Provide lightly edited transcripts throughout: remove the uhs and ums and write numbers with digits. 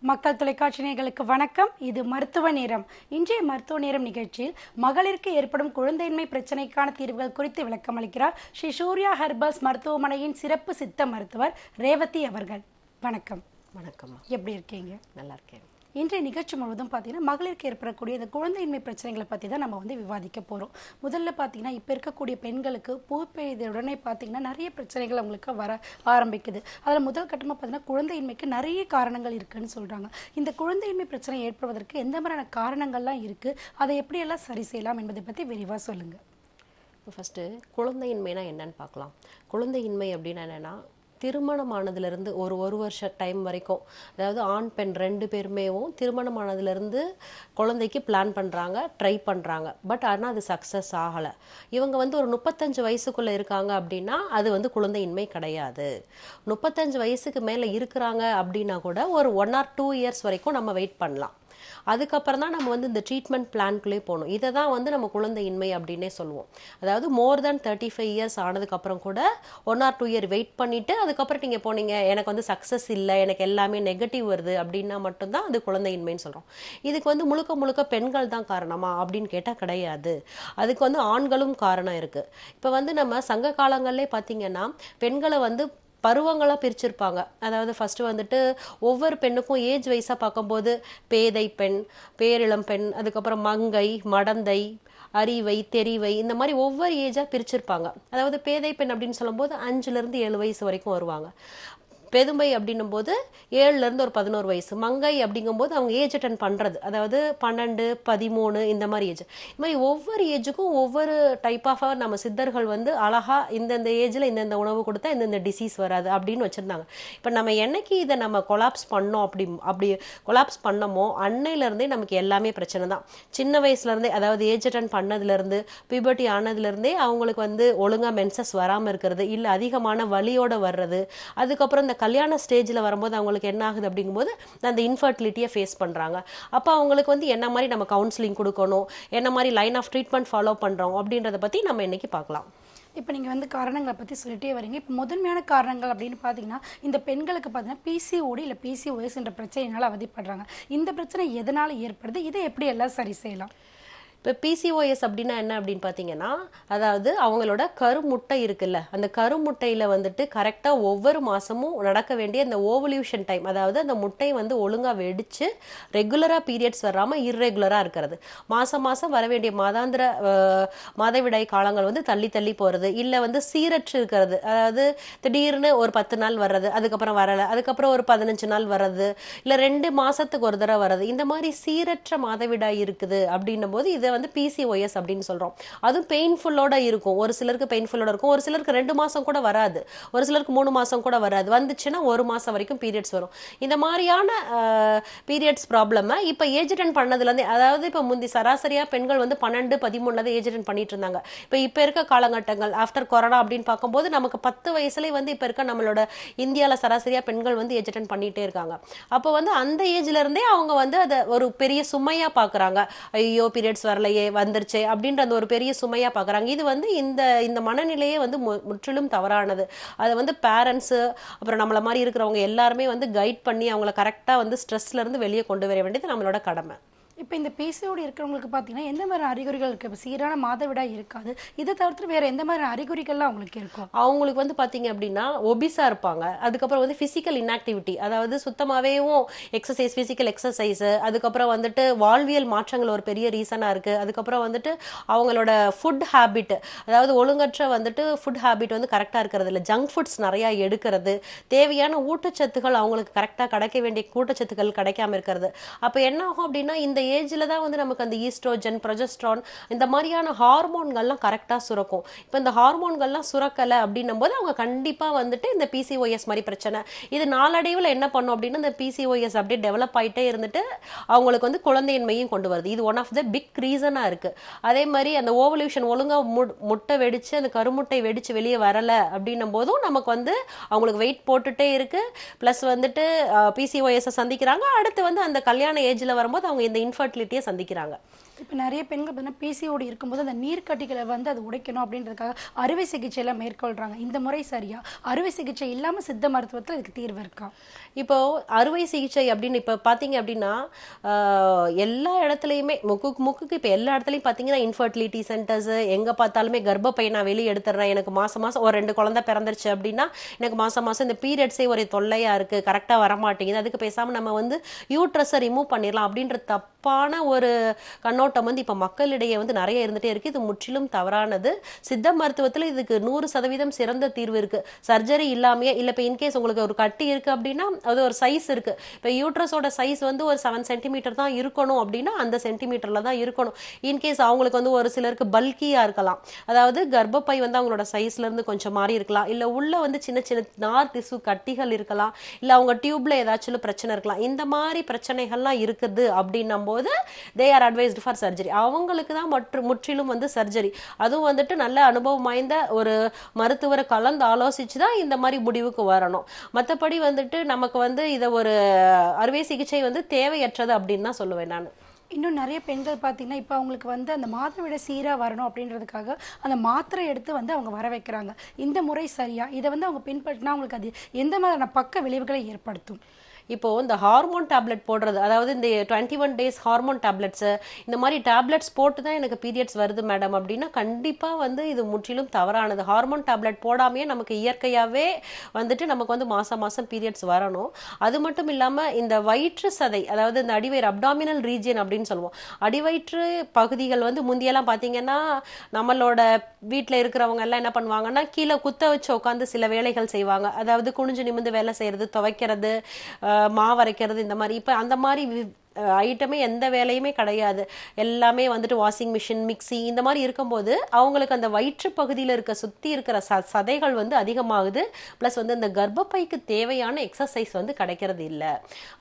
மக்கள் தொலைக்காட்சி நேயர்களுக்கு வணக்கம். இது மருத்துவ நேரம். இன்றைய மருத்துவ நேரம் நிகழ்ச்சியில் மகளிருக்கு ஏற்படும் குழந்தையின்மை பிரச்சனைக்கான தீர்வுகள் குறித்து விளக்கம் அளிக்கிறார் ஸ்ரீ சூர்யா ஹெர்பல்ஸ் மருத்துவமனையின் சிறப்பு சித்த மருத்துவர் ரேவதி அவர்கள். வணக்கம். வணக்கம். எப்படி இருக்கீங்க? நல்லா இருக்கேன். இன்றைய நிகழ்ச்சி முழுவதும் பார்த்தீங்கன்னா மகளிருக்கு ஏற்படக்கூடிய இந்த குழந்தையின்மை பிரச்சனைகளை பற்றி தான் நம்ம விவாதிக்க போகிறோம். முதல்ல பார்த்தீங்கன்னா இப்போ இருக்கக்கூடிய பெண்களுக்கு பூ பெய்தவுடனே பார்த்தீங்கன்னா நிறைய பிரச்சனைகள் அவங்களுக்கு வர ஆரம்பிக்குது. அதில் முதல் கட்டமாக பார்த்தீங்கன்னா குழந்தையின்மைக்கு நிறைய காரணங்கள் இருக்குன்னு சொல்கிறாங்க. இந்த குழந்தையின்மை பிரச்சனை ஏற்படுவதற்கு எந்த மாதிரியான காரணங்கள்லாம் இருக்குது, அதை எப்படியெல்லாம் சரி செய்யலாம் என்பதை பற்றி விரிவாக சொல்லுங்கள். ஃபஸ்ட்டு குழந்தையின்மைனா என்னன்னு பார்க்கலாம். குழந்தையின்மை அப்படின்னா என்னென்னா, திருமணமானதுலேருந்து ஒரு வருஷ டைம் வரைக்கும், அதாவது ஆண் பெண் 2 பேருமேவும் திருமணமானதுலேருந்து குழந்தைக்கு பிளான் பண்ணுறாங்க, ட்ரை பண்ணுறாங்க. பட் ஆனால் அது சக்ஸஸ் ஆகலை. இவங்க ஒரு 35 வயசுக்குள்ளே இருக்காங்க அப்படின்னா அது குழந்தையின்மை கிடையாது. 35 வயசுக்கு மேலே இருக்கிறாங்க அப்படின்னா கூட ஒரு 1 or 2 இயர்ஸ் வரைக்கும் நம்ம வெயிட் பண்ணலாம். அதுக்கப்புறம் தான் நம்ம இந்த ட்ரீட்மெண்ட் பிளான்குள்ளே போகணும். இதை தான் நம்ம குழந்தையின்மை அப்படின்னே சொல்லுவோம். அதாவது மோர் தேன் 35 இயர்ஸ் ஆனதுக்கப்புறம் கூட 1 or 2 இயர் வெயிட் பண்ணிவிட்டு அதுக்கப்புறம் நீங்கள் போனீங்க, எனக்கு சக்ஸஸ் இல்லை, எனக்கு எல்லாமே நெகட்டிவ் வருது அப்படின்னா மட்டும்தான் அது குழந்தையின்மைன்னு சொல்கிறோம். இதுக்கு முழுக்க முழுக்க பெண்கள் தான் காரணமா அப்படின்னு கேட்டால் கிடையாது. அதுக்கு ஆண்களும் காரணம் இருக்குது. இப்போ நம்ம சங்க காலங்கள்லே பார்த்தீங்கன்னா பெண்களை பருவங்களாக பிரிச்சிருப்பாங்க. அதாவது ஃபஸ்ட்டு ஒவ்வொரு பெண்ணுக்கும் ஏஜ் வைஸாக பார்க்கும்போது பேதை பெண், பேரிளம் பெண், அதுக்கப்புறம் மங்கை, மடந்தை, அறிவை, தெரிவை, இந்த மாதிரி ஒவ்வொரு ஏஜாக பிரிச்சிருப்பாங்க. அதாவது பேதை பெண் அப்படின்னு சொல்லும்போது 5லேருந்து 7 வயசு வரைக்கும் வருவாங்க. பெதும்பை அப்படின்னும் போது 7லேருந்து ஒரு 11 வயசு. மங்கை அப்படிங்கும்போது அவங்க ஏஜ் அட்டன் பண்ணுறது, அதாவது 12, 13 இந்த மாதிரி ஏஜ். இது மாதிரி ஒவ்வொரு ஏஜுக்கும் ஒவ்வொரு டைப் ஆஃப் நம்ம சித்தர்கள் அழகா இந்தந்த ஏஜில் இந்தந்த உணவு கொடுத்தா இந்தந்த டிசீஸ் வராது அப்படின்னு வச்சுருந்தாங்க. இப்போ நம்ம என்னைக்கு இதை நம்ம கொலாப்ஸ் பண்ணோம், அப்படி கொலாப்ஸ் பண்ணமோ அன்னையிலேருந்தே நமக்கு எல்லாமே பிரச்சனை தான். சின்ன வயசுலேருந்தே, அதாவது ஏஜ் அட்டன் பண்ணதுலேருந்து பியூபர்ட்டி ஆனதுலேருந்தே அவங்களுக்கு ஒழுங்காக மென்சஸ் வராமல் இருக்கிறது, இல்லை அதிகமான வலியோடு வர்றது. அதுக்கப்புறம் இந்த கல்யாண ஸ்டேஜில் வரும்போது அவங்களுக்கு என்ன ஆகுது அப்படிங்கும்போது அந்த இன்ஃபர்டிலிட்டியை ஃபேஸ் பண்ணுறாங்க. அப்போ அவங்களுக்கு என்ன மாதிரி நம்ம கவுன்சிலிங் கொடுக்கணும், என்ன மாதிரி லைன் ஆஃப் ட்ரீட்மெண்ட் ஃபாலோ பண்ணுறோம் அப்படின்றத பற்றி நம்ம இன்னைக்கு பார்க்கலாம். இப்போ நீங்கள் காரணங்களை பற்றி சொல்லிட்டே வரீங்க. இப்போ முதன்மையான காரணங்கள் அப்படின்னு பார்த்தீங்கன்னா இந்த பெண்களுக்கு பார்த்தீங்கன்னா பிசிஓடி இல்லை பிசிஓஎஸ் என்ற பிரச்சனையினால் அவதிப்படுறாங்க. இந்த பிரச்சனை எதனால் ஏற்படுது, இதை எப்படி எல்லாம் சரி செய்யலாம்? இப்போ பிசிஓஎஸ் அப்படின்னா என்ன அப்படின்னு பார்த்தீங்கன்னா, அதாவது அவங்களோட கருமுட்டை இருக்குல்ல, அந்த கருமுட்டையில் கரெக்டாக ஒவ்வொரு மாதமும் நடக்க வேண்டிய அந்த ஓவல்யூஷன் டைம், அதாவது அந்த முட்டை ஒழுங்காக வெடித்து ரெகுலராக பீரியட்ஸ் வராமல் இர்ரெகுலராக இருக்கிறது. மாதம் வர வேண்டிய மாதவிடாய் காலங்கள் தள்ளி தள்ளி போகிறது, இல்லை சீரற்று இருக்கிறது. அதாவது திடீர்னு ஒரு 10 நாள் வர்றது, அதுக்கப்புறம் வரலை, அதுக்கப்புறம் ஒரு 15 நாள் வர்றது, இல்லை 2 மாதத்துக்கு ஒரு தடவை வர்றது. இந்த மாதிரி சீரற்ற மாதவிடாய் இருக்குது அப்படின்னும் போது இதை பிசிஓஎஸ் அப்படின்னு சொல்றோம். அதுவும் பெயின்ஃபுல்லோட இருக்கும். ஒரு சிலருக்கு பெயின்ஃபுல்லோட இருக்கும், ஒரு சிலருக்கு 2 மாசம் கூட வராது, ஒரு சிலருக்கு 3 மாசம் கூட வராது. வந்துச்சுன்னா 1 மாசம் வரைக்கும் பீரியட்ஸ் வரும். இந்த மாதிரியான பீரியட்ஸ் ப்ராப்ளம் இப்போ ஏஜ் அட்டன் பண்ணதுலேருந்து, அதாவது இப்போ முந்தி சராசரியாக பெண்கள் 12, 13 ஏஜ் அட்டன் பண்ணிட்டு இருந்தாங்க. இப்போ இருக்க காலகட்டங்கள் ஆஃப்டர் கொரோனா அப்படின்னு பார்க்கும்போது நமக்கு 10 வயசுலேயே இப்போ இருக்க நம்மளோட இந்தியாவில் சராசரியாக பெண்கள் ஏஜ் அட்டன் பண்ணிகிட்டே இருக்காங்க. அப்போ அந்த ஏஜ்ல இருந்தே அவங்க அதை ஒரு பெரிய சுமையாக பார்க்குறாங்க. ஐயோ பீரியட்ஸ் வரல வந்துருச்சு அப்படின்ற அந்த ஒரு பெரிய சுமையா பாக்குறாங்க. இது இந்த மனநிலையே முற்றிலும் தவறானது. அதை பேரண்ட்ஸ் அப்புறம் நம்மள மாதிரி இருக்கிறவங்க எல்லாருமே கைட் பண்ணி அவங்கள கரெக்டா ஸ்ட்ரெஸ்ல இருந்து வெளியே கொண்டு வர வேண்டியது நம்மளோட கடமை. இப்போ இந்த பிசிஓடி இருக்கிறவங்களுக்கு பார்த்தீங்கன்னா எந்த மாதிரி அறிகுறிகள் இருக்குது? இப்போ சீரான மாதவிடாய் இருக்காது, இதை தவிர்த்து வேறு எந்த மாதிரி அறிகுறிகள்லாம் அவங்களுக்கு இருக்கும்? அவங்களுக்கு பார்த்தீங்க அப்படின்னா ஒபிஸாக இருப்பாங்க. அதுக்கப்புறம் ஃபிசிக்கல் இன்ஆக்டிவிட்டி, அதாவது சுத்தமாகவே எக்ஸசைஸ், ஃபிசிக்கல் எக்ஸசைஸ், அதுக்கப்புறம் வாழ்வியல் மாற்றங்கள் ஒரு பெரிய ரீசனாக இருக்குது. அதுக்கப்புறம் அவங்களோட ஃபுட் ஹேபிட், அதாவது ஒழுங்கற்ற ஃபுட் ஹேபிட் கரெக்டாக இருக்கிறது இல்லை, ஜங்க் ஃபுட்ஸ் நிறையா எடுக்கிறது, தேவையான ஊட்டச்சத்துக்கள் அவங்களுக்கு கரெக்டாக கிடைக்க வேண்டிய ஊட்டச்சத்துக்கள் கிடைக்காம இருக்கிறது. அப்போ என்ன ஆகும் அப்படின்னா இந்த ஏஜ்ல தான் நமக்கு அந்த ஈஸ்ட்ரோஜன், ப்ரொஜெஸ்ட்ரான் இந்த மாதிரியான ஹார்மோன்கள்லாம் கரெக்டாக சுரக்கும். இப்போ இந்த ஹார்மோன்கள்லாம் சுரக்கலை அப்படின்னும் போது அவங்க கண்டிப்பாக இந்த பிசிஓஎஸ் மாதிரி பிரச்சனை இது நாளடைவில் என்ன பண்ணும் அப்படின்னா இந்த பிசிஓஎஸ் அப்படியே டெவலப் ஆகிட்டே இருந்துட்டு அவங்களுக்கு குழந்தையின்மையும் கொண்டு வருது. இது ஒன் ஆஃப் த பிக் ரீசனாக இருக்குது. அதே மாதிரி அந்த ஓவல்யூஷன் ஒழுங்காக முட்டை வெடிச்சு அந்த கருமுட்டை வெடிச்சு வெளியே வரலை அப்படின்னும் போதும் நமக்கு அவங்களுக்கு வெயிட் போட்டுட்டே இருக்கு. ப்ளஸ் பிசிஓஎஸ் சந்திக்கிறாங்க. அடுத்து அந்த கல்யாண ஏஜ்ல வரும்போது அவங்க இந்த இன்ஃபர்டிலிட்டியை சந்திக்கிறாங்க. இப்போ நிறைய பெண்கள் பார்த்தீங்கன்னா பிசிஓடி இருக்கும்போது அந்த நீர்க்கட்டிகளை வந்து அது உடைக்கணும் அப்படின்றதுக்காக அறுவை சிகிச்சையெல்லாம் மேற்கொள்றாங்க. இந்த முறை சரியா? அறுவை சிகிச்சை இல்லாம சித்த மருத்துவத்துல இதுக்கு தீர்வு இருக்கா? இப்போ அறுவை சிகிச்சை அப்படின்னு இப்போ பார்த்தீங்க அப்படின்னா எல்லா இடத்துலையுமே முக்குக்கு இப்போ எல்லா இடத்துலையும் பார்த்தீங்கன்னா இன்ஃபர்டிலிட்டி சென்டர்ஸ் எங்கே பார்த்தாலுமே கர்ப்பப்பை நான் வெளியே எடுத்துடுறேன், எனக்கு மாதம் மாதம் ஒரு 2 குழந்தை பிறந்துருச்சு அப்படின்னா எனக்கு மாதம் மாதம் இந்த பீரியட்ஸே ஒரு தொல்லையாக இருக்குது, கரெக்டாக வரமாட்டேங்குது, அதுக்கு பேசாமல் நம்ம வந்து யூட்ரஸை ரிமூவ் பண்ணிடலாம் அப்படின்ற தப்பான ஒரு கண்ணோட்டம் வந்து இப்போ மக்களிடையே வந்து நிறைய இருந்துகிட்டே இருக்குது. இது முற்றிலும் தவறானது. சித்த மருத்துவத்தில் இதுக்கு 100% சிறந்த தீர்வு இருக்குது. சர்ஜரி இல்லாமையே இல்லை. இப்போ இன்கேஸ் உங்களுக்கு ஒரு கட்டி இருக்குது அப்படின்னா அது ஒரு சைஸ் இருக்கு. இப்போ யூட்ரஸோட சைஸ் வந்து ஒரு 7 சென்டிமீட்டர் தான் இருக்கணும் அப்படின்னா அந்த சென்டிமீட்டர்ல தான் இருக்கணும். இன்கேஸ் அவங்களுக்கு வந்து ஒரு சிலருக்கு பல்கியா இருக்கலாம், அதாவது கர்ப்பப்பை வந்து அவங்களோட சைஸ்ல இருந்து கொஞ்சம் மாறி இருக்கலாம், இல்ல உள்ள வந்து சின்ன சின்ன நார் திசு கட்டிகள் இருக்கலாம், இல்ல அவங்க டியூப்ல ஏதாச்சும் பிரச்சனை இருக்கலாம். இந்த மாதிரி பிரச்சனைகள்லாம் இருக்குது அப்படின்னும் போது they are advised for surgery. அவங்களுக்கு தான் முற்றிலும் வந்து சர்ஜரி. அதுவும் வந்துட்டு நல்ல அனுபவம் வாய்ந்த ஒரு மருத்துவரை கலந்து ஆலோசிச்சு தான் இந்த மாதிரி முடிவுக்கு வரணும். மற்றபடி வந்துட்டு நமக்கு வந்து இதை ஒரு அறுவை சிகிச்சை வந்து தேவையற்றது அப்படின்னு தான் சொல்லுவேன் நான். இன்னும் நிறைய பெண்கள் பார்த்தீங்கன்னா இப்போ அவங்களுக்கு வந்து அந்த மாதவிட சீராக வரணும் அப்படின்றதுக்காக அந்த மாத்திரை எடுத்து வந்து அவங்க வர வைக்கிறாங்க. இந்த முறை சரியா? இதை வந்து அவங்க பின்பற்றினா அவங்களுக்கு அது எந்த மாதிரியான பக்க விளைவுகளை ஏற்படுத்தும்? இப்போ இந்த ஹார்மோன் டேப்லெட் போடுறது, அதாவது இந்த 21 டேஸ் ஹார்மோன் டேப்லெட்ஸ், இந்த மாதிரி டேப்லெட்ஸ் போட்டு தான் எனக்கு பீரியட்ஸ் வருது மேடம் அப்படின்னா கண்டிப்பாக வந்து இது முற்றிலும் தவறானது. ஹார்மோன் டேப்லெட் போடாமையே நமக்கு இயற்கையாகவே வந்துட்டு நமக்கு வந்து மாதம் மாதம் பீரியட்ஸ் வரணும். அது மட்டும் இல்லாமல் இந்த வயிற்று சதை, அதாவது இந்த அடிவயிறு அப்டாமினல் ரீஜியன் அப்படின்னு சொல்லுவோம், அடிவயிற்று பகுதிகள் வந்து முந்தியெல்லாம் பார்த்தீங்கன்னா நம்மளோட வீட்டில் இருக்கிறவங்க எல்லாம் என்ன பண்ணுவாங்கன்னா கீழே குத்த வச்சு உட்காந்து சில வேலைகள் செய்வாங்க. அதாவது குனிஞ்சு நிமிந்து வேலை செய்யறது, துவைக்கிறது, மாவரைக்கிறது, இந்த மாதிரி. இப்போ அந்த மாதிரி ஐட்டமே எந்த வேலையுமே கிடையாது. எல்லாமே வந்துட்டு வாஷிங் மிஷின், மிக்சி இந்த மாதிரி இருக்கும்போது அவங்களுக்கு அந்த வயிற்று பகுதியில் இருக்க சுற்றி இருக்கிற சதைகள் வந்து அதிகமாகுது. ப்ளஸ் வந்து இந்த கர்ப்பப்பைக்கு தேவையான எக்ஸசைஸ் வந்து கிடைக்கிறது இல்லை.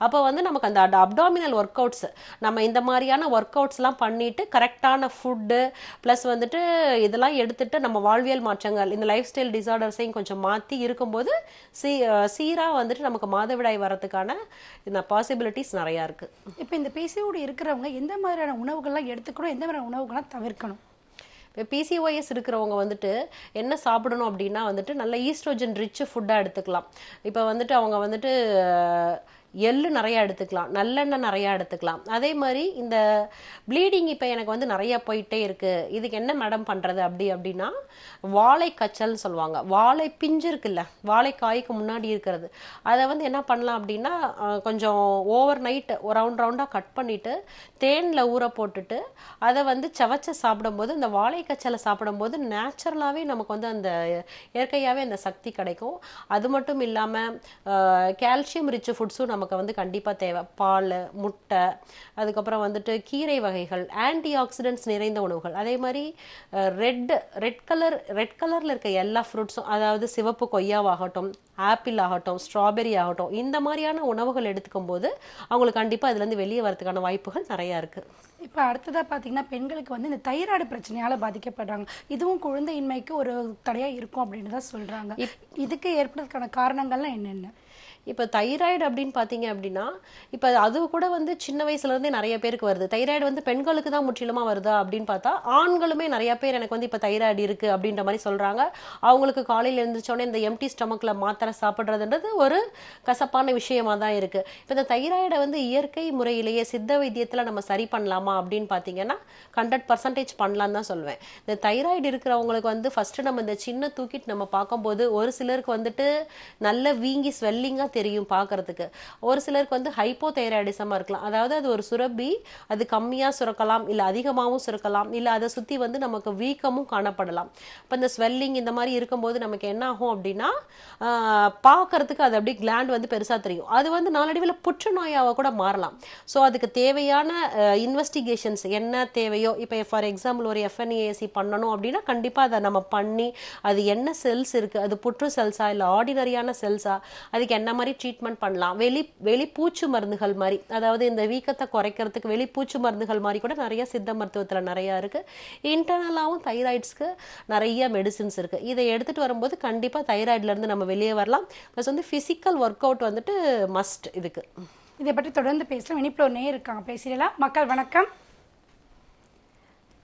அப்போ வந்து நமக்கு அந்த அப்டாமினல் ஒர்க் அவுட்ஸ், நம்ம இந்த மாதிரியான ஒர்க் அவுட்ஸ்லாம் பண்ணிட்டு கரெக்டான ஃபுட்டு ப்ளஸ் வந்துட்டு இதெல்லாம் எடுத்துட்டு நம்ம வாழ்வியல் மாற்றங்கள், இந்த லைஃப் ஸ்டைல் டிசார்டர்ஸையும் கொஞ்சம் மாற்றி இருக்கும்போது சீராக வந்துட்டு நமக்கு மாதவிடாய் வரதுக்கான இந்த பாசிபிலிட்டிஸ் நிறையா இருக்குது. இப்போ இந்த பிசிஓடி இருக்கிறவங்க எந்த மாதிரியான உணவுகள்லாம் எடுத்துக்கணும், எந்த மாதிரியான உணவுகள்லாம் தவிர்க்கணும்? இப்போ பிசிஓஎஸ் இருக்கிறவங்க வந்துட்டு என்ன சாப்பிடணும் அப்படின்னா வந்துட்டு நல்ல ஈஸ்ட்ரோஜன் ரிச் ஃபுட்டாக எடுத்துக்கலாம். இப்போ வந்துட்டு அவங்க வந்துட்டு எள்ளு நிறையா எடுத்துக்கலாம், நல்லெண்ணெய் நிறையா எடுத்துக்கலாம். அதே மாதிரி இந்த ப்ளீடிங் இப்போ எனக்கு வந்து நிறையா போயிட்டே இருக்குது, இதுக்கு என்ன மேடம் பண்ணுறது அப்படின்னா வாழை கச்சல்னு சொல்லுவாங்க. வாழை பிஞ்சு இருக்குல்ல, வாழைக்காய்க்கு முன்னாடி இருக்கிறது, அதை வந்து என்ன பண்ணலாம் அப்படின்னா கொஞ்சம் ஓவர் நைட் ஒரு ரவுண்டாக கட் பண்ணிவிட்டு தேனில் ஊற போட்டுட்டு அதை வந்து சவச்ச சாப்பிடும்போது, இந்த வாழை கச்சலை சாப்பிடும்போது நேச்சுரலாகவே நமக்கு வந்து அந்த இயற்கையாகவே அந்த சக்தி கிடைக்கும். அது மட்டும் இல்லாமல் கால்சியம் ரிச் ஃபுட்ஸும் நமக்கு வந்து கண்டிப்பாக தேவை. பால், முட்டை, அதுக்கப்புறம் வந்துட்டு கீரை வகைகள், ஆன்டி ஆக்சிடென்ட்ஸ் நிறைந்த உணவுகள். அதே மாதிரி ரெட் கலரில் இருக்க எல்லா ஃப்ரூட்ஸும், அதாவது சிவப்பு கொய்யாவாகட்டும், ஆப்பிள் ஆகட்டும், ஸ்ட்ராபெரி ஆகட்டும், இந்த மாதிரியான உணவுகள் எடுத்துக்கும் போது அவங்களுக்கு கண்டிப்பாக இதுலேருந்து வெளியே வரதுக்கான வாய்ப்புகள் நிறையா இருக்குது. இப்போ அடுத்ததாக பார்த்தீங்கன்னா பெண்களுக்கு வந்து இந்த தைராய்டு பிரச்சனையால் பாதிக்கப்படுறாங்க. இதுவும் குழந்தையின்மைக்கு ஒரு தடையாக இருக்கும் அப்படின்னு தான் சொல்கிறாங்க. இதுக்கு ஏற்படுறதுக்கான காரணங்கள்லாம் என்னென்ன? இப்போ தைராய்டு அப்படின்னு பார்த்தீங்க அப்படின்னா இப்போ அது கூட வந்து சின்ன வயசுலேருந்தே நிறைய பேருக்கு வருது. தைராய்டு வந்து பெண்களுக்கு தான் முற்றிலுமாக வருதா அப்படின்னு பார்த்தா ஆண்களுமே நிறைய பேர் எனக்கு வந்து இப்போ தைராய்டு இருக்குது அப்படின்ற மாதிரி சொல்கிறாங்க. அவங்களுக்கு காலையில் எழுந்திரிச்சோடனே இந்த எம்டி ஸ்டமக்கில் மாத்திரை சாப்பிட்றதுன்றது ஒரு கசப்பான விஷயமா தான் இருக்குது. இப்போ இந்த தைராய்டை வந்து இயற்கை முறையிலேயே சித்த வைத்தியத்தில் நம்ம சரி பண்ணலாமா அப்படின்னு பார்த்தீங்கன்னா 100% பண்ணலான்னு தான் சொல்லுவேன். இந்த தைராய்டு இருக்கிறவங்களுக்கு வந்து ஃபஸ்ட்டு நம்ம இந்த சின்ன தூக்கிட்டு நம்ம பார்க்கும்போது ஒரு சிலருக்கு வந்துட்டு நல்ல வீங்கி ஸ்வெல்லிங்காக தெரியும் பார்க்கறதுக்கு. ஒரு சிலருக்கு வந்து ஹைப்போதைராய்டிசமாக இருக்கலாம், அதாவது அது ஒரு சுரப்பி, அது கம்மியாக சுரக்கலாம், இல்லை அதிகமாகவும் சுரக்கலாம், இல்லை அதை சுற்றி வந்து நமக்கு வீக்கமும் காணப்படலாம். இப்போ இந்த ஸ்வெல்லிங் இந்த மாதிரி இருக்கும்போது நமக்கு என்ன ஆகும் அப்படின்னா பார்க்கறதுக்கு அது அப்படியே கிளாண்ட் வந்து பெருசாக தெரியும். அது வந்து நாளடைவில் புற்றுநோயாக கூட மாறலாம். ஸோ அதுக்கு தேவையான இன்வெஸ்டிகேஷன்ஸ் என்ன தேவையோ, இப்போ ஃபார் எக்ஸாம்பிள் ஒரு எஃப்என்ஏசி பண்ணணும் அப்படின்னா கண்டிப்பாக அதை நம்ம பண்ணி அது என்ன செல்ஸ் இருக்குது, அது புற்று செல்ஸா இல்லை ஆர்டினரியான செல்ஸா, அதுக்கு என்ன மாதிரி ட்ரீட்மெண்ட் பண்ணலாம். வெளிப்பூச்சு மருந்துகள் மாதிரி, அதாவது இந்த வீக்கத்தை குறைக்கிறதுக்கு வெளிப்பூச்சு மருந்துகள் மாதிரி கூட நிறைய சித்த மருத்துவத்தில் நிறையா இருக்குது. இன்டர்னலாகவும் தைராய்ட்ஸ்க்கு நிறைய மெடிசின்ஸ் இருக்குது. இதை எடுத்துகிட்டு வரும்போது கண்டிப்பாக தைராய்ட்லேருந்து நம்ம வெளியே வரலாம். ப்ளஸ் வந்து ஃபிசிக்கல் ஒர்க் அவுட் வந்துட்டு மஸ்ட். இதுக்கு இதை பற்றி தொடர்ந்து பேசலாம். இனிப்பில் ஒரு நேயர் இருக்காங்க, பேசிடலாம். மக்கள் வணக்கம்.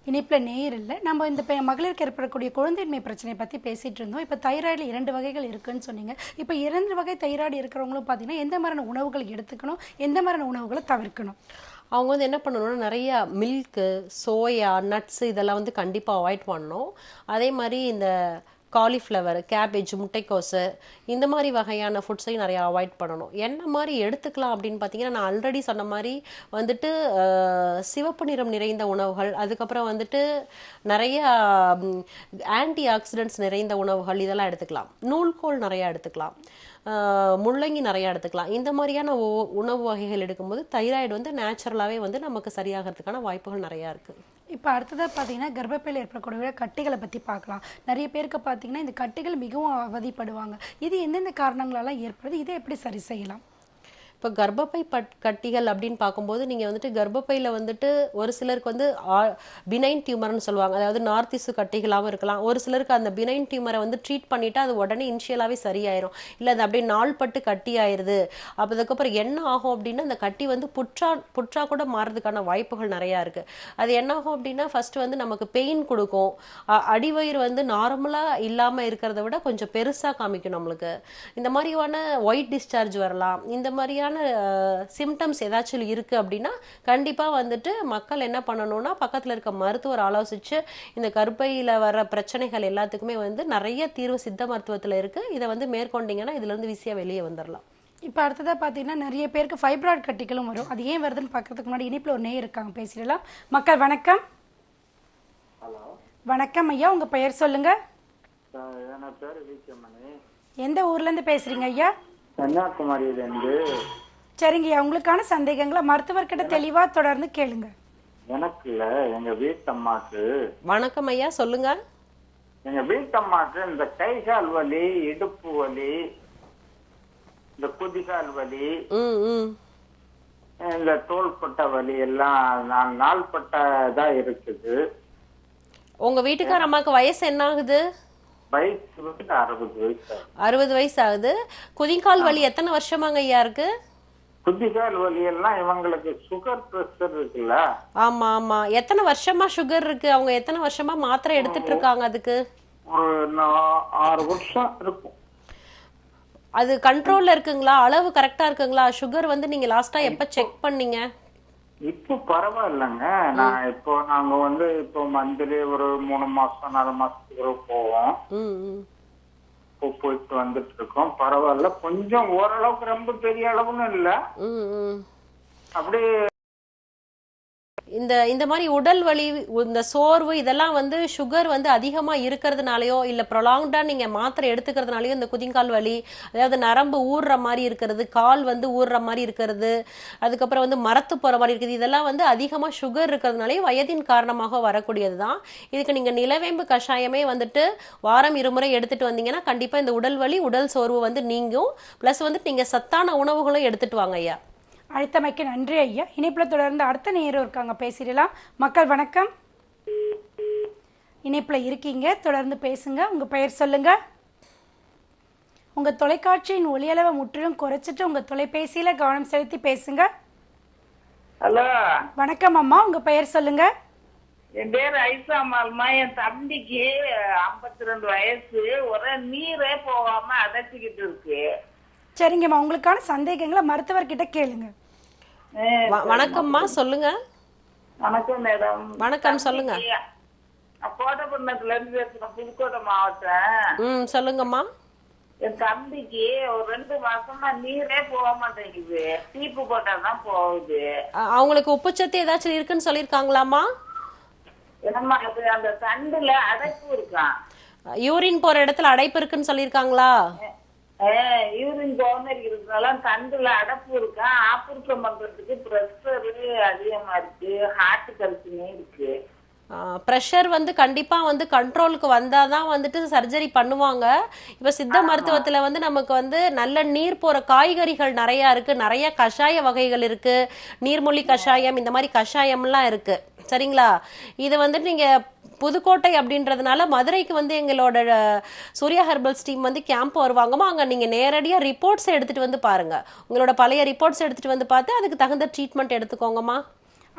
இனிப்புல நேர் இல்லை. நம்ம இந்த மகளிருக்கு ஏற்படக்கூடிய குழந்தையின்மை பிரச்சனையை பற்றி பேசிட்டு இருந்தோம். இப்போ தைராய்டில் 2 வகைகள் இருக்குன்னு சொன்னீங்க. இப்போ 2 வகை தைராய்டு இருக்கிறவங்களும் பார்த்தீங்கன்னா எந்த மாதிரியான உணவுகள் எடுத்துக்கணும், எந்த மாதிரியான உணவுகளை தவிர்க்கணும்? அவங்க வந்து என்ன பண்ணணும்னா நிறைய மில்க்கு, சோயா, நட்ஸ் இதெல்லாம் வந்து கண்டிப்பாக அவாய்ட் பண்ணணும். அதே மாதிரி இந்த காலிஃப்ளவர், கேபேஜ், முட்டைக்கோசு இந்த மாதிரி வகையான ஃபுட்ஸையும் நிறையா அவாய்ட் பண்ணணும். என்ன மாதிரி எடுத்துக்கலாம் அப்படின்னு பார்த்தீங்கன்னா, நான் ஆல்ரெடி சொன்ன மாதிரி வந்துட்டு சிவப்பு நிறம் நிறைந்த உணவுகள், அதுக்கப்புறம் வந்துட்டு நிறைய ஆன்டி ஆக்சிடென்ட்ஸ் நிறைந்த உணவுகள் இதெல்லாம் எடுத்துக்கலாம். நூல்கோல் நிறையா எடுத்துக்கலாம், முள்ளங்கி நிறையா எடுத்துக்கலாம். இந்த மாதிரியான உணவு வகைகள் எடுக்கும்போது தைராய்டு வந்து நேச்சுரலாகவே வந்து நமக்கு சரியாகிறதுக்கான வாய்ப்புகள் நிறையா இருக்குது. இப்போ அடுத்ததாக பார்த்தீங்கன்னா கர்ப்பப்பையில் ஏற்படக்கூடிய கட்டிகளை பற்றி பார்க்கலாம். நிறைய பேருக்கு பார்த்தீங்கன்னா இந்த கட்டிகள் மிகவும் அவதிப்படுவாங்க. இது எந்தெந்த காரணங்களால ஏற்படுது, இதை எப்படி சரி செய்யலாம்? இப்போ கர்ப்பப்பை கட்டிகள் அப்படின்னு பார்க்கும்போது நீங்கள் வந்துட்டு கர்ப்பப்பையில் வந்துட்டு ஒரு சிலருக்கு வந்து பினைன் டியூமர்னு சொல்லுவாங்க. அதாவது நார்த்திசு கட்டிகளாகவும் இருக்கலாம். ஒரு சிலருக்கு அந்த பினைன் டியூமரை வந்து ட்ரீட் பண்ணிவிட்டு அது உடனே இனிஷியலாகவே சரியாயிரும். இல்லை அது அப்படியே நாள்பட்டு கட்டி ஆயிடுது. அப்போ அதுக்கப்புறம் என்ன ஆகும் அப்படின்னா அந்த கட்டி வந்து புற்றா கூட மாறுறதுக்கான வாய்ப்புகள் நிறையா இருக்குது. அது என்ன ஆகும் அப்படின்னா ஃபஸ்ட்டு வந்து நமக்கு பெயின் கொடுக்கும். அடிவயிறு வந்து நார்மலாக இல்லாமல் இருக்கிறத விட கொஞ்சம் பெருசாக காமிக்கும் நம்மளுக்கு. இந்த மாதிரியான ஒயிட் டிஸ்சார்ஜ் வரலாம். இந்த மாதிரியான சிம்டம்ஸ் ஏதாச்சும் இருக்கு அப்படின்னா கண்டிப்பா வந்துட்டு மக்கள் என்ன பண்ணணும்னா பக்கத்துல இருக்க மருத்துவர் ஆலோசிச்சு இந்த கர்ப்பையில வர பிரச்சனைகள் எல்லாத்துக்குமே வந்து நிறைய தீர்வு சித்த மருத்துவத்துல இருக்கு. இதை வந்து மேற்கொண்டீங்கன்னா இதுல இருந்து ஈஸியா வெளியே வந்துடலாம். இப்போ அடுத்ததாக பார்த்தீங்கன்னா நிறைய பேருக்கு ஃபைப்ராய்டு கட்டிகளும் வரும். அது ஏன் வருதுன்னு பார்க்கறதுக்கு முன்னாடி இனிப்பில் ஒரு நேயர் இருக்காங்க, பேசிடலாம். மக்கள் வணக்கம். வணக்கம் ஐயா, உங்க பெயர் சொல்லுங்க. எந்த ஊர்ல இருந்து பேசுறீங்க ஐயா? கன்னியாகுமரியிலிருந்து. சரிங்க ஐயா, உங்களுக்கான சந்தேகங்களை மருத்துவர்கிட்ட தெளிவா தொடர்ந்து கேளுங்க. எனக்கு இல்ல, எங்க வீட்டம்மாக்கு. வணக்கம் ஐயா, சொல்லுங்க. எங்க வீட்டம்மாக்கு இந்த கை கால் வலி, இடுப்பு வலி, இந்த குதிகால் வலி, இந்த தோள்பட்ட வலி எல்லாம் நாள்பட்டதா இருக்குது. உங்க வீட்டுக்கார அம்மாக்கு வயசு என்ன ஆகுது? வயசு 60 வயசு. 60 வயசு ஆகுது. குதிகால் வலி எத்தனை வருஷமாங்க ஐயா இருக்கு? குதிகால் வலி எல்லாம் இவங்களுக்கு சுகர் பிரஷர் இருக்குல்ல. ஆமா ஆமா. எத்தனை வருஷமா சுகர் இருக்கு? அவங்க எத்தனை வருஷமா மாத்திரை எடுத்துட்டு இருக்காங்க அதுக்கு? ஒரு 6 வருஷம் இருக்கும். அது கண்ட்ரோல்ல இருக்குங்களா? அளவு கரெக்டா இருக்குங்களா? சுகர் வந்து நீங்க லாஸ்டா எப்ப செக் பண்ணீங்க? இப்போ பரவாயில்லைங்க. நாங்க வந்து இப்போ மந்த்லி ஒரு 3 மாசம் 4 மாசத்துக்கு போவோம். போயிட்டு வந்துட்டு இருக்கோம். பரவாயில்ல, கொஞ்சம் ஓரளவுக்கு ரொம்ப பெரிய அளவுன்னு இல்ல. அப்படியே இந்த மாதிரி உடல் வலி, இந்த சோர்வு இதெல்லாம் வந்து சுகர் வந்து அதிகமா இருக்கிறதுனாலயோ இல்ல ப்ரொலாங்டா நீங்க மாத்திரை எடுத்துக்கிறதுனாலயோ இந்த குதிங்கால் வலி, அதாவது நரம்பு ஊறுற மாதிரி இருக்கிறது, கால் வந்து ஊறுற மாதிரி இருக்கிறது, அதுக்கப்புறம் வந்து மரத்து போற மாதிரி இருக்குது, இதெல்லாம் வந்து அதிகமா சுகர் இருக்கிறதுனாலயே வயதின் காரணமாக வரக்கூடியதுதான். இதுக்கு நீங்க நிலவேம்பு கஷாயமே வந்துட்டு வாரம் 2 முறை எடுத்துட்டு வந்தீங்கன்னா கண்டிப்பா இந்த உடல் வலி, உடல் சோர்வு வந்து நீங்கும். பிளஸ் வந்து நீங்க சத்தான உணவுகளும் எடுத்துட்டு வாங்க ஐயா. அழைத்தமைக்கு நன்றி ஐயா. இணைப்புல தொடர்ந்து அடுத்த நேரம் இருக்காங்க, பேசிடலாம். மக்கள் வணக்கம். இணைப்புல இருக்கீங்க, தொடர்ந்து பேசுங்க. உங்க பெயர் சொல்லுங்க. உங்க தொலைக்காட்சியின் ஒலியளவை முற்றிலும் குறைச்சிட்டு உங்க தொலைபேசியில கவனம் செலுத்தி பேசுங்க. ஹலோ, வணக்கம் அம்மா, உங்க பெயர் சொல்லுங்க. என் பேர் ஐசாமால்மா. என் தம்பிக்கு 52 வயசு. ஒரே நீரே போகாம அடைச்சிக்கிட்டு இருக்கு. சரிங்கம்மா, உங்களுக்கான சந்தேகங்களை மருத்துவர்கிட்ட கேளுங்க. வணக்கம்மா, சொல்லுங்க. வணக்கம் மேடம். வணக்கம், சொல்லுங்க. கோட்டப்பட்டினத்துல இருந்து பேசுறேன், புதுக்கோட்டை மாவட்டம். சொல்லுங்கம்மா. என் தம்பிக்கு ஒரு 2 மாசமா நீரே போக மாட்டேங்குது. சீப்பு போட்டாதான் போகுது. அவங்களுக்கு உப்புச்சத்து ஏதாச்சும் இருக்குன்னு சொல்லிருக்காங்களாமா? என்னம்மா அது, அந்த தண்டுல அடைப்பு இருக்கான். யூரின் போற இடத்துல அடைப்பு இருக்குன்னு சொல்லிருக்காங்களா? யூரின் போகாம இருக்கிறதுனால தண்டுல அடைப்பு இருக்கா. ஆபரேஷன் பண்றதுக்கு பிரஷர் அதிகமா இருக்கு, ஹார்ட் பிரச்சனை இருக்கு. ப்ரெஷர் வந்து கண்டிப்பா வந்து கண்ட்ரோலுக்கு வந்தாதான் வந்துட்டு சர்ஜரி பண்ணுவாங்க. இப்ப சித்த மருத்துவத்துல வந்து நமக்கு வந்து நல்ல நீர் போற காய்கறிகள் நிறைய இருக்கு, நிறைய கஷாய வகைகள் இருக்கு, நீர்மொழி கஷாயம், இந்த மாதிரி கஷாயம்லாம் இருக்கு. சரிங்களா? இது வந்துட்டு நீங்க புதுக்கோட்டை அப்படின்றதுனால மதுரைக்கு வந்து எங்களோட சூர்யா ஹெர்பல்ஸ் டீம் வந்து கேம்ப் வருவாங்கம்மா. அங்கே நீங்கள் நேரடியாக ரிப்போர்ட்ஸை எடுத்துகிட்டு வந்து பாருங்கள். உங்களோட பழைய ரிப்போர்ட்ஸ் எடுத்துகிட்டு வந்து பார்த்து அதுக்கு தகுந்த ட்ரீட்மெண்ட் எடுத்துக்கோங்கம்மா.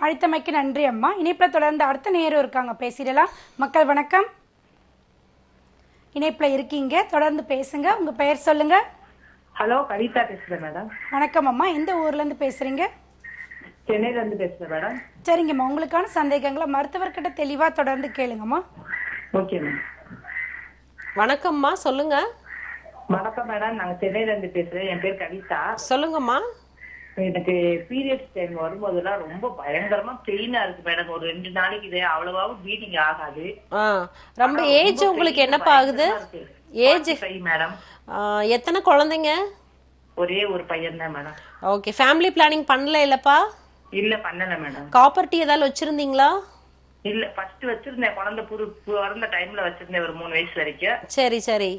அழைத்தமைக்கு நன்றி அம்மா. இணைப்பில் தொடர்ந்து அடுத்த நேரம் இருக்காங்க, பேசிடலாம். மக்கள் வணக்கம். இணைப்பில் இருக்கீங்க, தொடர்ந்து பேசுங்க. உங்க பெயர் சொல்லுங்க. ஹலோ, கவிதா பேசுறேன் மேடம். வணக்கம் அம்மா. எந்த ஊர்ல இருந்து பேசுறீங்க? சென்னையில இருந்து பேசுறேன் மேடம். சரிங்கம்மா, உங்களுக்கான சந்தேகங்களை மருத்துவர்கிட்ட தெளிவா தொடர்ந்து கேளுங்கம்மா. Okay ma'am. வணக்கம்மா, சொல்லுங்க. வணக்கம் மேடம், நாங்க சென்னையில இருந்து பேசுறேன். என் பேர் கவிதா. சொல்லுங்கம்மா. எனக்கு பீரியட்ஸ் டைம் வரும்போதெல்லாம் ரொம்ப பயங்கரமா பெயினா இருக்கு மேடம். ஒரு 2 நாளைக்கு இது அவ்வளவாவும் ப்ளீடிங் ஆகாது. ரொம்ப ஏஜ் உங்களுக்கு என்னப்பா ஆகுது? Age madam. எத்தனை குழந்தைங்க? ஒரே ஒரு பையன் தான் மேடம். ஓகே, ஃபேமிலி பிளானிங் பண்ணல இல்லப்பா? இல்ல, பண்ணல மேடம். காப்பர்ட்டி ஏதாவது வச்சிருந்தீங்களா? இல்ல, ஃபர்ஸ்ட் வச்சிருந்தேன். குழந்தை பிறந்த டைம்ல வச்சிருந்தேன், ஒரு 3 வயசு வரைக்கும். சரி சரி.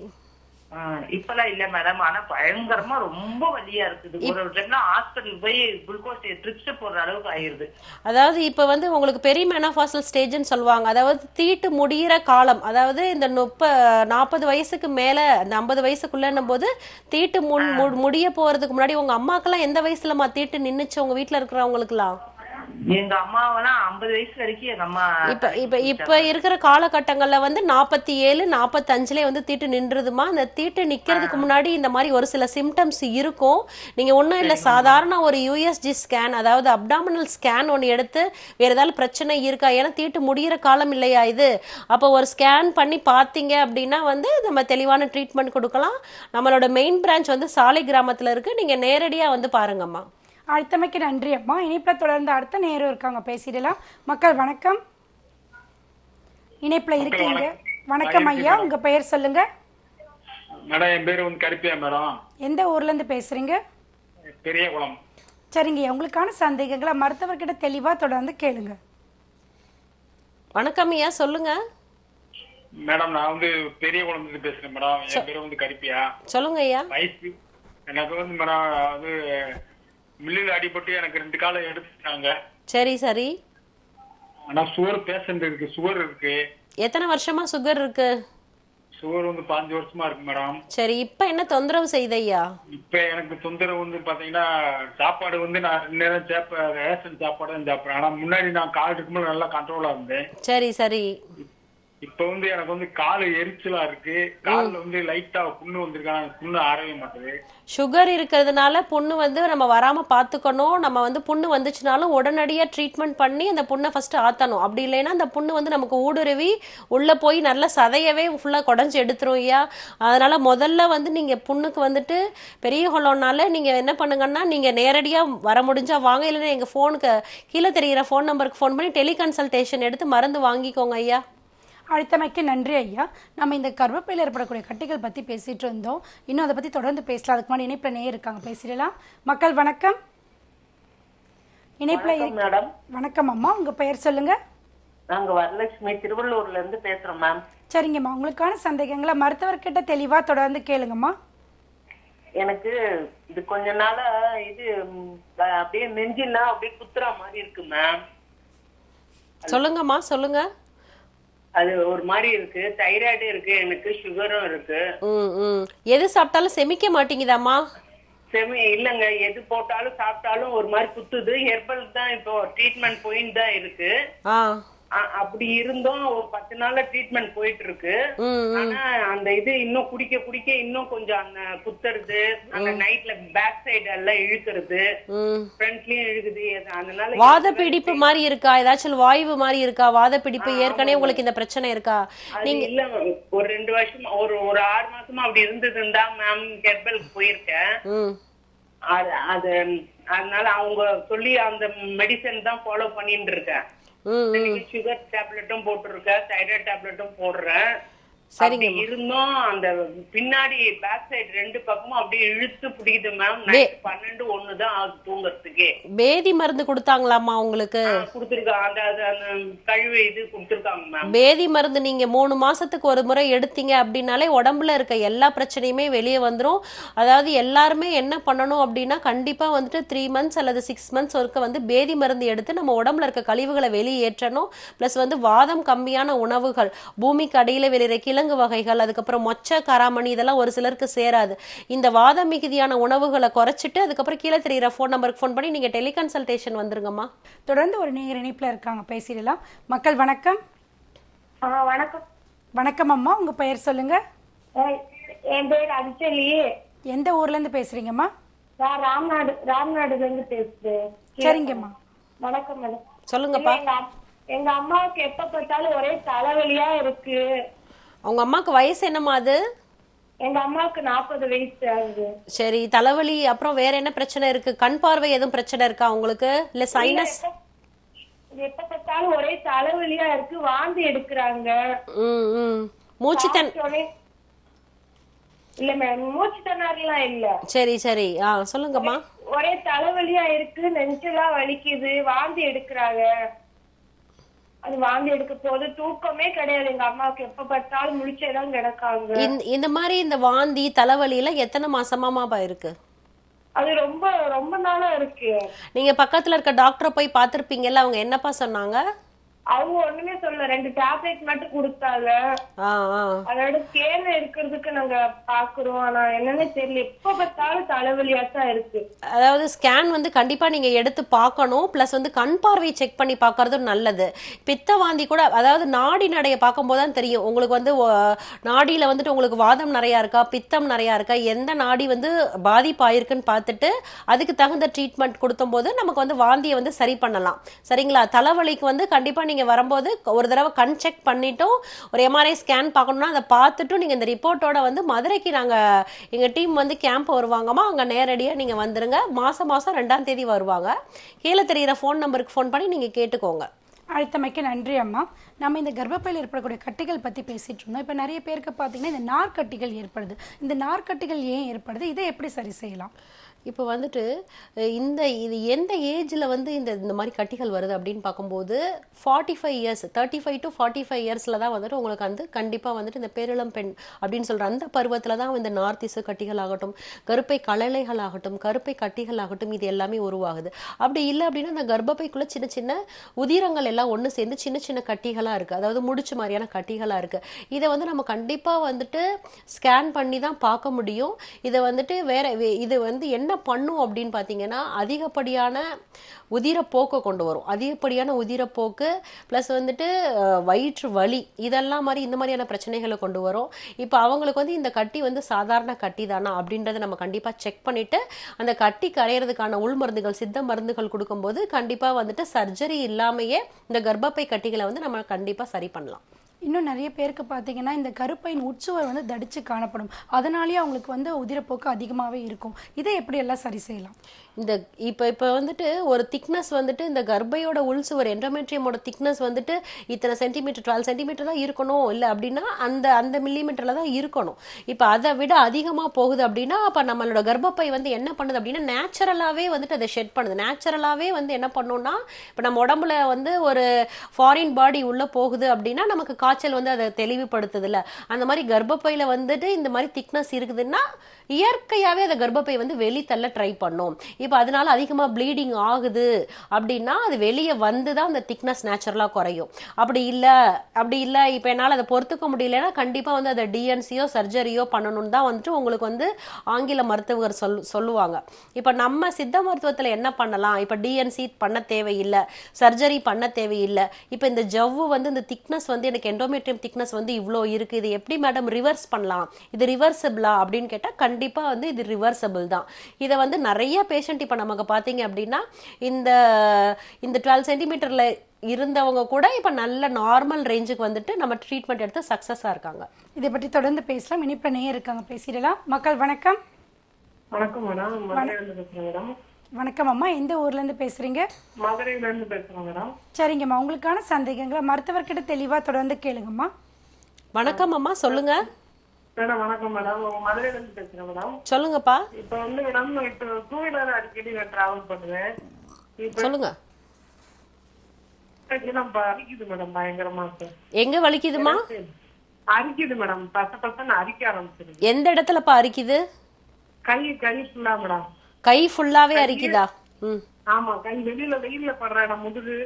இப்பெல்லாம் இல்ல மேடம். ஆனா பயங்கரமா ரொம்ப வலியா இருக்குது. ஒரு டைம்ல ஹாஸ்பிட்டல் போய் குளுக்கோஸ் ட்ரிப்ஸ் போடுற அளவுக்கு ஆயிருது. அதாவது இப்ப வந்து உங்களுக்கு பெரிய மெனோபாசல் ஸ்டேஜ்னு சொல்லுவாங்க. அதாவது தீட்டு முடிகிற காலம், அதாவது இந்த 40 வயசுக்கு மேல, இந்த 50 வயசுக்குள்ளன்னும் போது தீட்டு முடிய போறதுக்கு முன்னாடி உங்க அம்மாக்கெல்லாம் எந்த வயசுலமா தீட்டு நின்னுச்சு உங்க வீட்டுல இருக்கிறவங்களுக்கு எல்லாம்? எங்க அம்மாவெல்லாம் 50 வயசு வரைக்கும் எங்க அம்மா. இப்ப இருக்கிற காலகட்டங்கள்ல வந்து 47, 45 வந்து தீட்டு நின்றுதுமா. அந்த தீட்டு நிக்கிறதுக்கு முன்னாடி இந்த மாதிரி ஒரு சில சிம்டம்ஸ் இருக்கும். நீங்க ஒண்ணும் இல்ல, சாதாரண ஒரு யூஎஸ்ஜி ஸ்கேன், அதாவது அப்டாமினல் ஸ்கேன் ஒன்னு எடுத்து வேற ஏதாவது பிரச்சனை இருக்கா, ஏன்னா தீட்டு முடிகிற காலம் இல்லையா இது, அப்போ ஒரு ஸ்கேன் பண்ணி பாத்தீங்க அப்படின்னா வந்து நம்ம தெளிவான ட்ரீட்மெண்ட் கொடுக்கலாம். நம்மளோட மெயின் பிரான்ச் வந்து சாலை கிராமத்துல இருக்கு, நீங்க நேரடியா வந்து பாருங்கம்மா. அழைத்தமைக்கு நன்றி அம்மா. இணைப்பில் தொடர்ந்து அடுத்த நேரம் இருக்காங்க, பேசிடலாம். மக்கள் வணக்கம். இணைப்பில் இருக்கீங்க. வணக்கம் ஐயா, உங்க பெயர் சொல்லுங்க. மேடம், என் பேரு வந்து கருப்பியா மேடம். எந்த ஊர்ல இருந்து பேசுறீங்க? பெரியகுளம். சரிங்க, உங்களுக்கான சந்தேகங்களை மருத்துவர்கிட்ட தெளிவா தொடர்ந்து கேளுங்க. வணக்கம் ஐயா, சொல்லுங்க. மேடம், நான் வந்து பெரியகுளம் இருந்து பேசுறேன் மேடம். என் பேரு வந்து கருப்பியா. சொல்லுங்க ஐயா. வயசு எனக்கு வந்து மேடம், அது மில்லில் அடிபட்டு எனக்கு 2 காலம் எடுத்துட்டாங்க. சரி சரி. ஆனா சுகர் பேஷண்ட் இருக்கு, சுகர் இருக்கு. எத்தனை வருஷமா சுகர் இருக்கு? சுகர் வந்து 5 வருஷமா இருக்கு மேடம். சரி, இப்ப என்ன தொந்தரவு செய்தையா? இப்ப எனக்கு தொந்தரவு வந்து பாத்தீங்கன்னா, சாப்பாடு வந்து நான் 2 நேரம் ரேஷன் சாப்பாடு தான் சாப்பிடுறேன். ஆனா முன்னாடி நான் கால் இருக்கும்போது நல்லா கண்ட்ரோலா இருந்தேன். சரி சரி. இப்ப வந்து எனக்கு வந்து காலு எரிச்சலா இருக்கு. கால்ல வந்து லைட்டா புண்ணு வந்திருக்காங்க, புண்ணு ஆறவே மாட்டேது. சுகர் இருக்கிறதுனால புண்ணு வந்து நம்ம வராம பாத்துக்கணும். நம்ம வந்து புண்ணு வந்துச்சுனாலும் உடனடியா ட்ரீட்மெண்ட் பண்ணி அந்த புண்ணை ஃபர்ஸ்ட் ஆத்தணும். அப்படி இல்லைன்னா அந்த புண்ணு வந்து நமக்கு ஊடுருவி உள்ள போய் நல்ல சதையவே ஃபுல்லா குடஞ்சு எடுத்துரும் ஐயா. அதனால முதல்ல வந்து நீங்க புண்ணுக்கு வந்துட்டு பெரிய குளம்னால நீங்க என்ன பண்ணுங்கன்னா, நீங்க நேரடியா வர முடிஞ்சா வாங்க, இல்லைன்னா எங்க போனுக்கு கீழே தெரிகிற போன் நம்பருக்கு ஃபோன் பண்ணி டெலிகன்சல்டேஷன் எடுத்து மருந்து வாங்கிக்கோங்க ஐயா. அழைத்தமைக்கு நன்றி ஐயா. நம்ம இந்த கர்ப்பப்பையில் ஏற்படக்கூடிய கட்டிகள் பற்றி பேசிட்டு இருந்தோம். இன்னும் அதை பற்றி தொடர்ந்து பேசலாம். அதுக்கு முன்னாடி இணைப்பில் நேயர் இருக்காங்க, பேசிடலாம். மக்கள் வணக்கம். இணைப்பில் மேடம். வணக்கம் அம்மா, உங்க பெயர் சொல்லுங்க. நாங்க வரலட்சுமி, திருவள்ளூர்ல இருந்து பேசுறோம் மேம். சரிங்கம்மா, உங்களுக்கான சந்தேகங்களை மருத்துவர்கிட்ட தெளிவா தொடர்ந்து கேளுங்கம்மா. எனக்கு இது கொஞ்ச நாளா இது அப்படியே நெஞ்சிலாம் அப்படியே குத்துற மாதிரி இருக்கு மேம். சொல்லுங்கம்மா, சொல்லுங்க. அது ஒரு மாதிரி இருக்கு. தைராய்டு இருக்கு, எனக்கு சுகரும் இருக்கு. எது சாப்பிட்டாலும் செமிக்க மாட்டேங்குதாம்மா? இல்லங்க, எது போட்டாலும் சாப்பிட்டாலும் ஒரு மாதிரி குத்துது. ஹெர்பல் தான் இப்போ ட்ரீட்மெண்ட் போயின்னு தான் இருக்கு. அப்படி இருந்தும் ஒரு 10 நாள்ல ட்ரீட்மெண்ட் போயிட்டு இருக்கு. ஆனா அந்த இது இன்னும் குடிக்க குடிக்க இன்னும் கொஞ்சம் அந்த குத்துறது, அந்த நைட்ல பேக் சைடு எல்லாம் இழுக்கிறது, ஃப்ரண்ட்லயும் இழுக்குது. அதனால வாத பிடிப்பு மாதிரி இருக்கா? ஏதாச்சும் வாய்வு மாதிரி இருக்கா? வாத பிடிப்பு ஏற்கனவே உங்களுக்கு இந்த பிரச்சனை இருக்கா? நீங்க இல்ல, ஒரு 2 வருஷம் ஒரு 6 மாசமா அப்படி இருந்ததுன்னா மேம் ஹெர்பலுக்கு போயிருக்கேன். அது அதனால அவங்க சொல்லி அந்த மெடிசன் தான் ஃபாலோ பண்ணிட்டு இருக்கேன். சுகர் டேப்லெட்டும் போட்டுருக்கேன், தைராய்டு டேப்லெட்டும் போடுறேன். சரிங்க. இருந்தும் அந்த பின்னாடி பேக் சைடு 2 பக்கமும் அப்படியே இழுத்து பிடிக்குது மேம். நைட் 12, 1 தான் ஆகுது தூங்கறதுக்கே. பேதி மருந்து கொடுத்தாங்களாமா உங்களுக்கு? கொடுத்துருக்காங்க, அந்த கழிவு இது கொடுத்துருக்காங்க மேம். பேதி மருந்து நீங்க 3 மாசத்துக்கு ஒரு முறை எடுத்தீங்க அப்படின்னாலே உடம்புல இருக்க எல்லா பிரச்சனையுமே வெளியே வந்துடும். அதாவது எல்லாருமே என்ன பண்ணணும் அப்படின்னா, கண்டிப்பா வந்துட்டு 3 months அல்லது 6 months வரைக்கும் வந்து பேதி மருந்து எடுத்து நம்ம உடம்புல இருக்க கழிவுகளை வெளியேற்றணும். பிளஸ் வந்து வாதம் கம்மியான உணவுகள், பூமிக்கு அடியில வெளியிற கீழே கிழங்கு வகைகள், அதுக்கப்புறம் மொச்சை, காராமணி இதெல்லாம் ஒரு சிலருக்கு சேராது. இந்த வாத மிகுதியான உணவுகளை குறைச்சிட்டு அதுக்கப்புறம் கீழே தெரியுற ஃபோன் நம்பருக்கு ஃபோன் பண்ணி நீங்க டெலிகன்சல்டேஷன் வந்துருங்கம்மா. தொடர்ந்து ஒரு நேயர் இணைப்புல இருக்காங்க, பேசிடலாம். மக்கள் வணக்கம். வணக்கம். வணக்கம் அம்மா, உங்க பெயர் சொல்லுங்க. என் பேர் அஞ்சலி. எந்த ஊர்ல இருந்து பேசுறீங்கம்மா? நான் ராம்நாடுல இருந்து பேசுறேன். சரிங்கம்மா. வணக்கம் மேடம். சொல்லுங்கப்பா. எங்க அம்மாவுக்கு எப்ப பார்த்தாலும் ஒரே தலைவலியா இருக்கு. உங்க அம்மாக்கு வயசு என்னம்மா அது? எங்க அம்மாவுக்கு 40 வயசு ஆகுது. சரி, தலைவலி அப்புறம் வேற என்ன பிரச்சனை இருக்கு? கண் பார்வை எதுவும் பிரச்சனை இருக்கா உங்களுக்கு? இல்ல சைனஸ்? எப்ப பார்த்தாலும் ஒரே தலைவலியா இருக்கு, வாந்தி எடுக்கிறாங்க. மூச்சு இல்ல மேடம், மூச்சு திணறலாம் இல்ல. சரி சரி, சொல்லுங்கம்மா. ஒரே தலைவலியா இருக்கு, நெஞ்செல்லாம் வலிக்குது, வாந்தி எடுக்கிறாங்க. அது வாந்தி எடுக்க போது தூக்கமே கிடையாது எங்க அம்மாவுக்கு, எப்ப பார்த்தாலும் முழிச்சேதான் கிடக்காங்க. இந்த மாதிரி இந்த வாந்தி தலைவலி எல்லாம் எத்தனை மாசமாப்பா இருக்கு? அது ரொம்ப ரொம்ப நாளா இருக்கு. நீங்க பக்கத்துல இருக்க டாக்டரை போய் பாத்திருப்பீங்கல்ல, அவங்க என்னப்பா சொன்னாங்க? அவங்க ஒண்ணுமே சொல்ல, 2 டேப்லெட் மட்டும் கொடுத்தாங்க. அதோட ஸ்கேன் இருக்கிறதுக்கு நாங்க பாக்குறோம், ஆனா என்னன்னு தெரியல, எப்ப பார்த்தாலும் தலைவலியாத்தான் இருக்கு. அதாவது ஸ்கேன் வந்து கண்டிப்பா நீங்க எடுத்து பார்க்கணும். பிளஸ் வந்து கண் பார்வை செக் பண்ணி பார்க்கறதும் நல்லது. பித்த வாந்தி கூட, அதாவது நாடி நடைய பார்க்கும் போதுதான் தெரியும் உங்களுக்கு வந்து நாடியில வந்துட்டு உங்களுக்கு வாதம் நிறைய இருக்கா, பித்தம் நிறைய இருக்கா, எந்த நாடி வந்து பாதிப்பாயிருக்குன்னு பார்த்துட்டு அதுக்கு தகுந்த ட்ரீட்மெண்ட் கொடுத்தும் போது நமக்கு வந்து வாந்தியை வந்து சரி பண்ணலாம். சரிங்களா? தலைவலிக்கு வந்து கண்டிப்பா நீங்க வரும்போது ஒரு தடவை கண் செக் பண்ணிட்டும் ஒரு எம்ஆர்ஐ ஸ்கேன் பார்க்கணும்னா அதை பார்த்துட்டும் நீங்க இந்த ரிப்போர்ட்டோட வந்து மதுரைக்கு எங்க டீம் வந்து கேம்ப் வருவாங்கம்மா, அங்க நேரடியா நீங்க வந்துருங்க. மாசம் 2ஆம் தேதி வருவாங்க. கீழே தெரியுற ஃபோன் நம்பருக்கு ஃபோன் பண்ணி நீங்க கேட்டுக்கோங்க. அழைத்தமைக்கு நன்றி அம்மா. நம்ம இந்த கர்ப்பப்பையில் ஏற்படக்கூடிய கட்டிகள் பற்றி பேசிட்டு இருந்தோம். இப்போ நிறைய பேருக்கு பார்த்தீங்கன்னா இந்த நார்க்கட்டிகள் ஏற்படுது. இந்த நார்க்கட்டிகள் ஏன் ஏற்படுது, இதை எப்படி சரி செய்யலாம்? இப்போ வந்துட்டு இது எந்த ஏஜில் வந்து இந்த மாதிரி கட்டிகள் வருது அப்படின்னு பார்க்கும்போது 45 இயர்ஸ் 35 to 45 இயர்ஸில் தான் வந்துட்டு உங்களுக்கு வந்து கண்டிப்பாக வந்துட்டு இந்த பேரிளம் பெண் அப்படின்னு சொல்கிற அந்த பருவத்தில் தான் இந்த நார்த்திசு கட்டிகள் ஆகட்டும், கருப்பை கழலைகள் ஆகட்டும், கருப்பை கட்டிகள் ஆகட்டும், இது எல்லாமே உருவாகுது. அப்படி இல்லை அப்படின்னா அந்த கர்ப்பப்பைக்குள்ளே சின்ன சின்ன உதிரங்கள் எல்லாம் ஒன்று சேர்ந்து சின்ன சின்ன கட்டிகளாக இருக்குது, அதாவது முடிச்சு மாதிரியான கட்டிகளாக இருக்குது. இதை வந்து நம்ம கண்டிப்பாக வந்துட்டு ஸ்கேன் பண்ணி தான் பார்க்க முடியும். இதை வந்துட்டு இது வந்து என்ன பண்ணும் அப்படின்னு பார்த்தீங்கன்னா அதிகப்படியான உதிரப்போக்கை கொண்டு வரும். அதிகப்படியான உதிரப்போக்கு ப்ளஸ் வந்துட்டு வயிற்று வலி இதெல்லாம் இந்த மாதிரியான பிரச்சனைகளை கொண்டு வரும். இப்போ அவங்களுக்கு வந்து இந்த கட்டி வந்து சாதாரண கட்டி தானா அப்படின்றத நம்ம கண்டிப்பாக செக் பண்ணிட்டு அந்த கட்டி கரையிறதுக்கான உள் மருந்துகள் சித்த மருந்துகள் கொடுக்கும்போது கண்டிப்பாக வந்துட்டு சர்ஜரி இல்லாமையே இந்த கர்ப்பப்பை கட்டிகளை வந்து நம்ம கண்டிப்பாக சரி பண்ணலாம். இன்னும் நிறைய பேருக்கு பார்த்தீங்கன்னா இந்த கருப்பையின் உட்சுவர் வந்து தடிச்சு காணப்படும், அதனாலேயே அவங்களுக்கு வந்து உதிரப்போக்கு அதிகமாகவே இருக்கும். இதை எப்படி எல்லாம் சரி செய்யலாம்? இப்போ வந்துட்டு ஒரு திக்னஸ் வந்துட்டு இந்த கர்ப்பையோட உள்சுவர் எண்டோமெட்ரியமோட திக்னஸ் வந்துட்டு இத்தனை சென்டிமீட்டர் 12 சென்டிமீட்டர் தான் இருக்கணும், இல்லை அப்படின்னா அந்த மில்லிமீட்டர்ல தான் இருக்கணும். இப்போ அதை விட அதிகமாக போகுது அப்படின்னா அப்போ நம்மளோட கர்ப்பப்பை வந்து என்ன பண்ணுது அப்படின்னா நேச்சுரலாகவே வந்துட்டு அதை ஷெட் பண்ணுது. நேச்சுரலாகவே வந்து என்ன பண்ணோம்னா இப்போ நம்ம உடம்புல வந்து ஒரு ஃபாரின் பாடி உள்ள போகுது அப்படின்னா நமக்கு காய்ச்சல் வந்து அதை தெளிவுபடுத்துது இல்லை. அந்த மாதிரி கர்ப்பப்பையில வந்துட்டு இந்த மாதிரி திக்னஸ் இருக்குதுன்னா இயற்கையாகவே அந்த கர்ப்பப்பை வந்து வெளித்தள்ள ட்ரை பண்ணும். இப்போ அதனால அதிகமாக ப்ளீடிங் ஆகுது அப்படின்னா அது வெளியே வந்து தான் அந்த திக்னஸ் நேச்சுரலாக குறையும். அப்படி இல்லை இப்போ என்னால் அதை பொறுத்துக்க முடியலன்னா கண்டிப்பாக வந்து அதை டிஎன்சியோ சர்ஜரியோ பண்ணணும்னு தான் வந்துட்டு உங்களுக்கு வந்து ஆங்கில மருத்துவர் சொல்லுவாங்க. இப்போ நம்ம சித்த மருத்துவத்தில் என்ன பண்ணலாம், இப்போ டிஎன்சி பண்ண தேவையில்லை, சர்ஜரி பண்ண தேவையில்லை. இப்போ இந்த ஜவ்வு வந்து இந்த திக்னஸ் வந்து எனக்கு எண்டோமெட்ரியம் திக்னஸ் வந்து இவ்வளோ இருக்குது, இது எப்படி மேடம் ரிவர்ஸ் பண்ணலாம், இது ரிவர்சபிளா அப்படின்னு கேட்டால் கண்டிப்பாக வந்து இது ரிவர்சபிள் தான். இதை வந்து நிறைய பேஷண்ட் இப்போ நமக்கு பார்த்தீங்க அப்படின்னா இந்த 12 சென்டிமீட்டர்ல இருந்தவங்க கூட இப்போ நல்ல நார்மல் ரேஞ்சுக்கு வந்துட்டு நம்ம ட்ரீட்மெண்ட் எடுத்து சக்ஸஸாக இருக்காங்க. இதை பற்றி தொடர்ந்து பேசலாம். இனிப்ப நேயர் இருக்காங்க, பேசிடலாம். மக்கள் வணக்கம். வணக்கம் மேடம், மதுரையிலிருந்து பேசுறேன் மேடம். வணக்கம் அம்மா, எந்த ஊர்ல இருந்து பேசுறீங்க? மதுரையிலிருந்து பேசுறேன் மேடம். சரிங்கம்மா, உங்களுக்கான சந்தேகங்களை மருத்துவர்கிட்ட தெளிவா தொடர்ந்து கேளுங்கம்மா. வணக்கம் அம்மா, சொல்லுங்க. மேடம் வணக்கம் மேடம், மதுரையில இருந்து பேசுறேன் மேடம். சொல்லுங்கப்பா. இப்ப வந்து மேடம் இப்போ 2 வீலர் அடிக்கடி நான் டிராவல் பண்ணுவேன். சொல்லுங்க. அரிக்குது மேடம், பயங்கரமா இருக்கு. எங்க வலிக்குதுமா? அரிக்குது மேடம், பசன்னு அரிக்க ஆரம்பிச்சிருக்கு. எந்த இடத்துலப்பா அரிக்குது? கை ஃபுல்லா மேடம். கை ஃபுல்லாவே அரிக்குதா? ஆமா, கை வெயில்ல படுற இடம் முதுகு.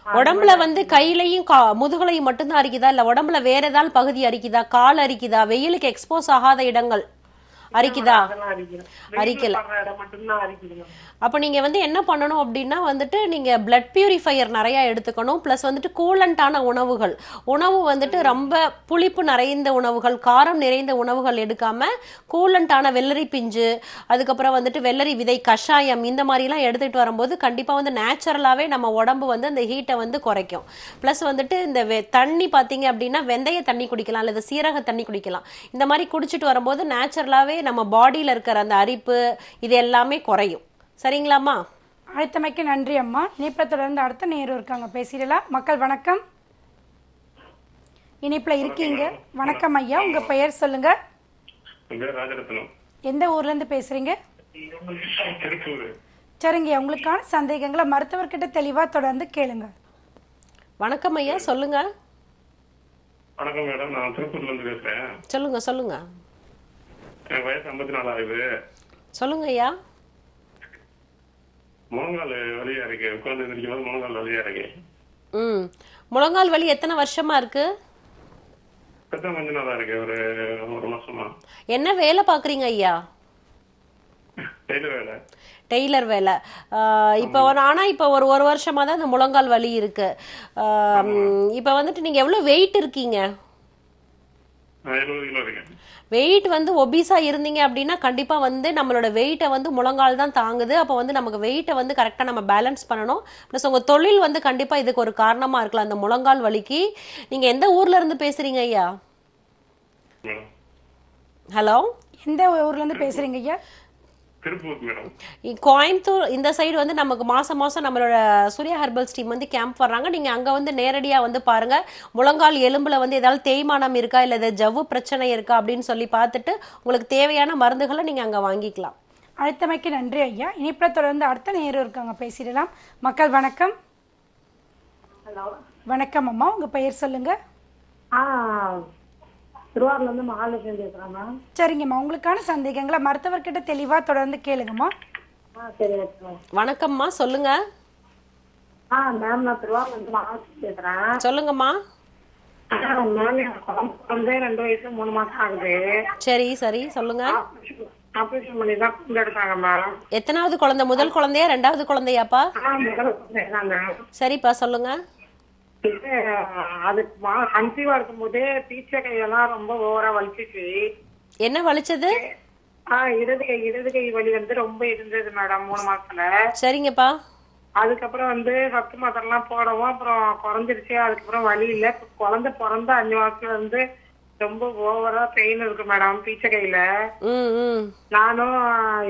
உடம்புல வந்து கையிலையும் முதுகுலையும் மட்டும்தான் அரிக்குதா இல்ல உடம்புல வேற ஏதாவது பகுதி அரிக்குதா, கால் அரிக்குதா, வெயிலுக்கு எக்ஸ்போஸ் ஆகாத இடங்கள் அரிக்குதா? அரிக்கல. அப்ப நீங்க வந்து என்ன பண்ணணும் அப்படின்னா வந்துட்டு நீங்க பிளட் பியூரிஃபையர் நிறைய எடுத்துக்கணும். பிளஸ் வந்துட்டு கூலண்டான உணவுகள், உணவு வந்துட்டு ரொம்ப புளிப்பு நிறைந்த உணவுகள், காரம் நிறைந்த உணவுகள் எடுக்காம கூலண்டான வெள்ளரி பிஞ்சு, அதுக்கப்புறம் வந்துட்டு வெள்ளரி விதை கஷாயம், இந்த மாதிரி எல்லாம் எடுத்துட்டு வரும்போது கண்டிப்பா வந்து நேச்சுரலாவே நம்ம உடம்பு வந்து அந்த ஹீட்டை வந்து குறைக்கும். பிளஸ் வந்துட்டு இந்த தண்ணி பாத்தீங்க அப்படின்னா வெந்தய தண்ணி குடிக்கலாம் அல்லது சீரக தண்ணி குடிக்கலாம். இந்த மாதிரி குடிச்சிட்டு வரும்போது நேச்சுரலாவே நம்ம பாடியில இருக்கிற அந்த அரிப்பு இது எல்லாமே குறையும். சரிங்களாம்மா? அழைத்தமைக்கு நன்றி அம்மா. இணைப்புல தொடர்ந்து அடுத்த நேரம் இருக்காங்க, பேசிடலாம். மக்கள் வணக்கம், இணைப்புல இருக்கீங்க. வணக்கம் ஐயா, உங்க பெயர் சொல்லுங்க. எந்த ஊர்ல இருந்து பேசுறீங்க? சரிங்க, உங்களுக்கான சந்தேகங்களை மருத்துவர்கிட்ட தெளிவா தொடர்ந்து கேளுங்க. வணக்கம் ஐயா, சொல்லுங்க. வணக்கம் மேடம், நான் திருப்பூர்ல இருந்து பேசுறேன். சொல்லுங்க சொல்லுங்க. எனக்கு வயசு 54 ஆகுது. சொல்லுங்க ஐயா. முழங்கால் வலியா இருக்கு, உட்கார்ந்து எந்திரிக்கும் போது முழங்கால் வலியா இருக்கு. முழங்கால் வலி எத்தனை வருஷமா இருக்கு? கொஞ்ச நாளா இருக்கு, ஒரு மாசமா. என்ன வேலை பாக்குறீங்க ஐயா? டெய்லர் வேலை. டெய்லர் வேலை. இப்போ ஆனா இப்போ ஒரு வருஷமா தான் இந்த முழங்கால் வலி இருக்கு. இப்போ வந்துட்டு நீங்க எவ்வளவு வெயிட் இருக்கீங்க? 70 கிலோ இருக்கேன். வெயிட் வந்து ஒபிசா இருந்தீங்க அப்படின்னா கண்டிப்பா வந்து நம்மளோட வெயிட்டை வந்து முழங்கால் தான் தாங்குது. அப்போ வந்து நமக்கு வெயிட்டை வந்து கரெக்டா நம்ம பேலன்ஸ் பண்ணணும். பிளஸ் உங்க தொழில் வந்து கண்டிப்பா இதுக்கு ஒரு காரணமா இருக்கலாம் அந்த முழங்கால் வலிக்கு. நீங்க எந்த ஊர்ல இருந்து பேசுறீங்க ஐயா? ஹலோ, எந்த ஊர்ல இருந்து பேசுறீங்க ஐயா? கோயம்புத்தூர் இந்த சைடு வந்து நமக்கு மாசம் நம்மளோட சூர்யா ஹெர்பல்ஸ் டீம் வந்து கேம்ப் வர்றாங்க. நீங்க அங்க வந்து நேரடியா வந்து பாருங்க, முழங்கால் எலும்புல வந்து ஏதாவது தேய்மானம் இருக்கா இல்ல ஏதாவது ஜவ்வு பிரச்சனை இருக்கா அப்படின்னு சொல்லி பார்த்துட்டு உங்களுக்கு தேவையான மருந்துகளை நீங்க அங்க வாங்கிக்கலாம். அழைத்தமைக்கு நன்றி ஐயா. இணைப்புல தொடர்ந்து அடுத்த நேரம் இருக்காங்க, பேசிடலாம். மக்கள் வணக்கம். ஹலோ, வணக்கம் அம்மா, உங்க பெயர் சொல்லுங்க. திருவாரூர்ல இருந்து மகாலட்சுமி பேசுறேன் மேம். சரிங்கம்மா, உங்களுக்கான சந்தேகங்களை மருத்துவர்கிட்ட தெளிவா தொடர்ந்து கேளுங்கம்மா. சரி. வணக்கம்மா, சொல்லுங்க. மேம், நான் திருவாரூர்ல இருந்து மகாலட்சுமி பேசுறேன். சொல்லுங்கம்மா. மேம், எனக்கு 2 வயசு 3 மாசம் ஆகுது. சரி சரி, சொல்லுங்க. ஆபரேஷன் பண்ணி தான் கொண்டு எடுத்தாங்க மேம். எத்தனாவது குழந்தை? முதல் குழந்தையா ரெண்டாவது குழந்தையாப்பா? முதல் குழந்தை. சரிப்பா, சொல்லுங்க. அது கன்சீவா இருக்கும் போதே பீச்சை கையெல்லாம் ரொம்ப ஓவரா வலிச்சிச்சு. என்ன வலிச்சது? இடது கை வலி வந்து ரொம்ப இருந்தது மேடம் 3 மாசத்துல. சரிங்கப்பா. அதுக்கப்புறம் வந்து சத்து மாத்திரை எல்லாம் போடவும் அப்புறம் குறைஞ்சிருச்சு. அதுக்கப்புறம் வலி இல்ல. குழந்தை பிறந்த 5 மாசத்துல இருந்து ரொம்ப ஓவரா பெயின் இருக்கு மேடம் பீச்சை கையில. நானும்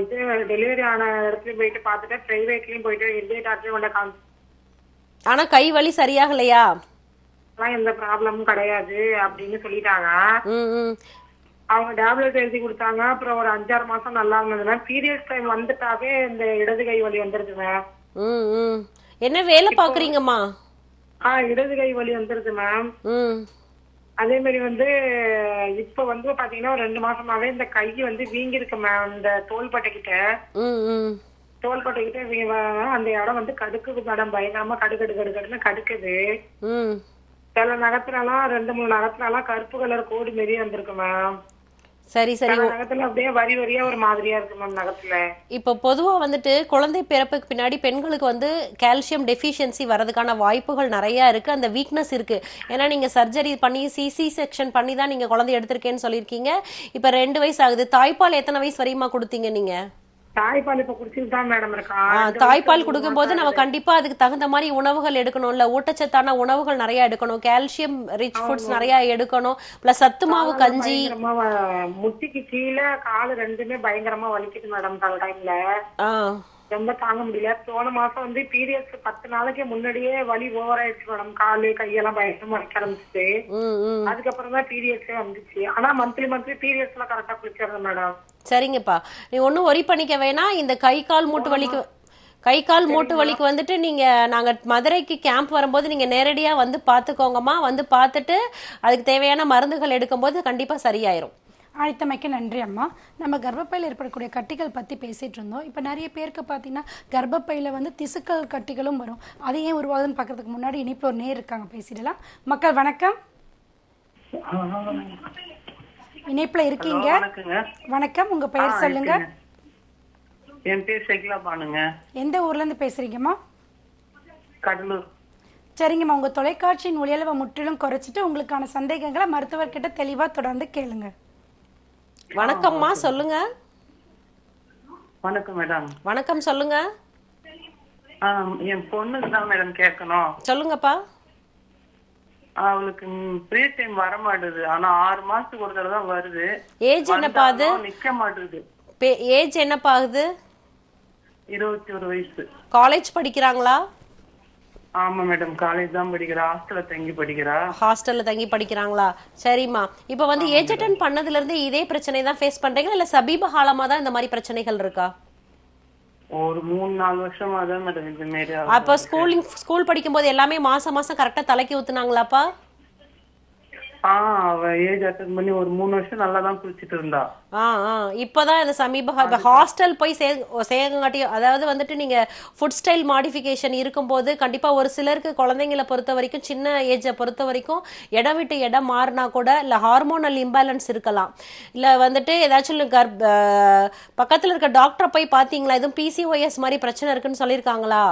இது டெலிவரி ஆன இடத்துலயும் போயிட்டு பாத்துட்டு பிரைவேட்லயும் போயிட்டு இதே டாக்டரையும் கொண்ட காமிச்சு, ஆனா கை வலி சரியாகலையா? எந்த ப்ராப்ளமும் கிடையாது அப்படின்னு சொல்லிட்டாங்க. அவங்க டேப்லெட் எழுதி கொடுத்தாங்க. அப்புறம் ஒரு 5-6 மாசம் நல்லா இருந்ததுன்னா பீரியட்ஸ் டைம் வந்துட்டாவே இந்த இடது கை வலி வந்துருதுங்க. என்ன வேலை பாக்குறீங்கம்மா? இடது கை வலி வந்துருது மேம். அதே மாதிரி வந்து இப்ப வந்து பாத்தீங்கன்னா ஒரு 2 மாசமாவே இந்த கை வந்து வீங்கி இருக்கு மேம். இந்த தோள்பட்டைக்கிட்ட அந்த இடம் வந்து கடுக்குது மேடம். பயங்கரமா கடுக்கடுன்னு கடுக்குது. சில நகத்துலாம் 2-3 நகத்துலாம் கருப்பு கலர் கோடு மாரி வந்திருக்கு மேம். சரி சரி, நகத்துல அப்படியே வரி வரியா ஒரு மாதிரியா இருக்கு மேம் நகத்துல. இப்போ பொதுவா வந்துட்டு குழந்தை பிறப்புக்கு பின்னாடி பெண்களுக்கு வந்து கால்சியம் டெஃபிஷியன்சி வரதுக்கான வாய்ப்புகள் நிறைய இருக்கு. அந்த வீக்னஸ் இருக்கு. ஏன்னா நீங்க சர்ஜரி பண்ணி சி செக்ஷன் பண்ணி தான் நீங்க குழந்தை எடுத்திருக்கேன்னு சொல்லியிருக்கீங்க. இப்ப 2 வயசு ஆகுது. தாய்ப்பால் எத்தனை வயசு வரையுமா கொடுத்தீங்க நீங்க? தாய்ப்பால் இப்ப குடிச்சிட்டு தான் மேடம் இருக்கான். தாய்ப்பால் கொடுக்கும் போது நம்ம கண்டிப்பா அதுக்கு தகுந்த மாதிரி உணவுகள் எடுக்கணும்ல. ஊட்டச்சத்தான உணவுகள் நிறைய எடுக்கணும், கால்சியம் ரிச் ஃபுட்ஸ் நிறைய எடுக்கணும். பிளஸ் சத்து மாவு கஞ்சி. முட்டிக்கு கீழே காலு 2மே பயங்கரமா வலிக்குது மேடம். சில டைம்ல ரொம்ப தாங்க முடியல. போன மாசம் வந்து பீரியட்ஸ் 10 நாளைக்கு முன்னாடியே வலி ஓவர் ஆயிடுச்சு மேடம். காலு கையெல்லாம் பயங்கரமா வலிக்க ஆரம்பிச்சுட்டு அதுக்கப்புறம் தான் பீரியட்ஸே வந்துச்சு. ஆனா மந்த்லி பீரியட்ஸ் எல்லாம் கரெக்டா குளிச்சிடுறேன் மேடம். சரிங்கப்பா, நீ ஒன்னும் ஒரி பண்ணிக்க வேணாம். இந்த கை கால் மூட்டு வலிக்கு வந்துட்டு நீங்க நாங்க மதுரைக்கு கேம்ப் வரும்போது நீங்க நேரடியா வந்து பாத்துக்கோங்கம்மா. வந்து பார்த்துட்டு அதுக்கு தேவையான மருந்துகள் எடுக்கும் போது கண்டிப்பா சரியாயிரும். அழைத்தமைக்கு நன்றி அம்மா. நம்ம கர்ப்பப்பையில் ஏற்படக்கூடிய கட்டிகள் பற்றி பேசிகிட்டு இருந்தோம். இப்போ நிறைய பேருக்கு பார்த்தீங்கன்னா கர்ப்பப்பையில் வந்து திசுக்கள் கட்டிகளும் வரும். அது ஏன் உருவாகுதுன்னு பார்க்கறதுக்கு முன்னாடி இனிப்பு ஒரு நேர் இருக்காங்க, பேசிடலாம். மக்கள் வணக்கம். இணைப்புல இருக்கீங்க. வணக்கம், உங்க பெயர் சொல்லுங்க. என் பேர் சைக்கிளா பானுங்க. எந்த ஊர்ல இருந்து பேசுறீங்கம்மா? கடலூர். சரிங்கம்மா, உங்க தொலைக்காட்சியின் ஒளியளவை முற்றிலும் குறைச்சிட்டு உங்களுக்கான சந்தேகங்களை மருத்துவர்கிட்ட தெளிவா தொடர்ந்து கேளுங்க. வணக்கம்மா, சொல்லுங்க. வணக்கம் மேடம். வணக்கம், சொல்லுங்க. என் பொண்ணுக்கு தான் மேடம் கேட்கணும். சொல்லுங்கப்பா. அவளுக்கு ப்ரீ டைம் வர மாட்டுது. ஆனா 6 மாசத்துக்கு ஒரு தடவை தான் வருது. ஏஜ் என்னப்பா அது? நிக்க மாட்டுது. ஏஜ் என்னப்பா ஆகுது? 21 வயசு. காலேஜ் படிக்கிறாங்களா? ஆமா மேடம், காலேஜ் தான் படிக்கிறா. ஹாஸ்டல்ல தங்கி படிக்கிறாங்களா? சரிம்மா. இப்ப வந்து ஏஜ் அட்டன் பண்ணதுல இருந்து இதே பிரச்சனை தான் ஃபேஸ் பண்றீங்களா இல்ல சமீப காலமா தான் இந்த மாதிரி பிரச்சனைகள் இருக்கா? ஒரு 3-4 வருஷமா தான் மேடம் இந்த மாதிரி. அப்ப ஸ்கூல் படிக்கும் போது எல்லாமே மாசம் மாசம் கரெக்டா தலைக்கு ஊத்துனாங்களாப்பா? அவ ஏஜ் அட்டன் பண்ணி ஒரு 3 வருஷம் நல்லா தான் குளிச்சிட்டு இருந்தா. இப்பதான் இந்த சமீப ஹாஸ்டல் போய் சேகங்காட்டி, அதாவது வந்துட்டு நீங்க ஃபுட் ஸ்டைல் மாடிஃபிகேஷன் இருக்கும்போது கண்டிப்பா ஒரு சிலருக்கு குழந்தைங்களை பொறுத்த வரைக்கும் சின்ன ஏஜை பொறுத்த வரைக்கும் இடம் விட்டு இடம் மாறினா கூட இல்ல ஹார்மோனல் இம்பேலன்ஸ் இருக்கலாம். இல்ல வந்துட்டு ஏதாச்சும் பக்கத்துல இருக்க டாக்டரை போய் பாத்தீங்களா? எதுவும் PCOS மாதிரி பிரச்சனை இருக்குன்னு சொல்லியிருக்காங்களா?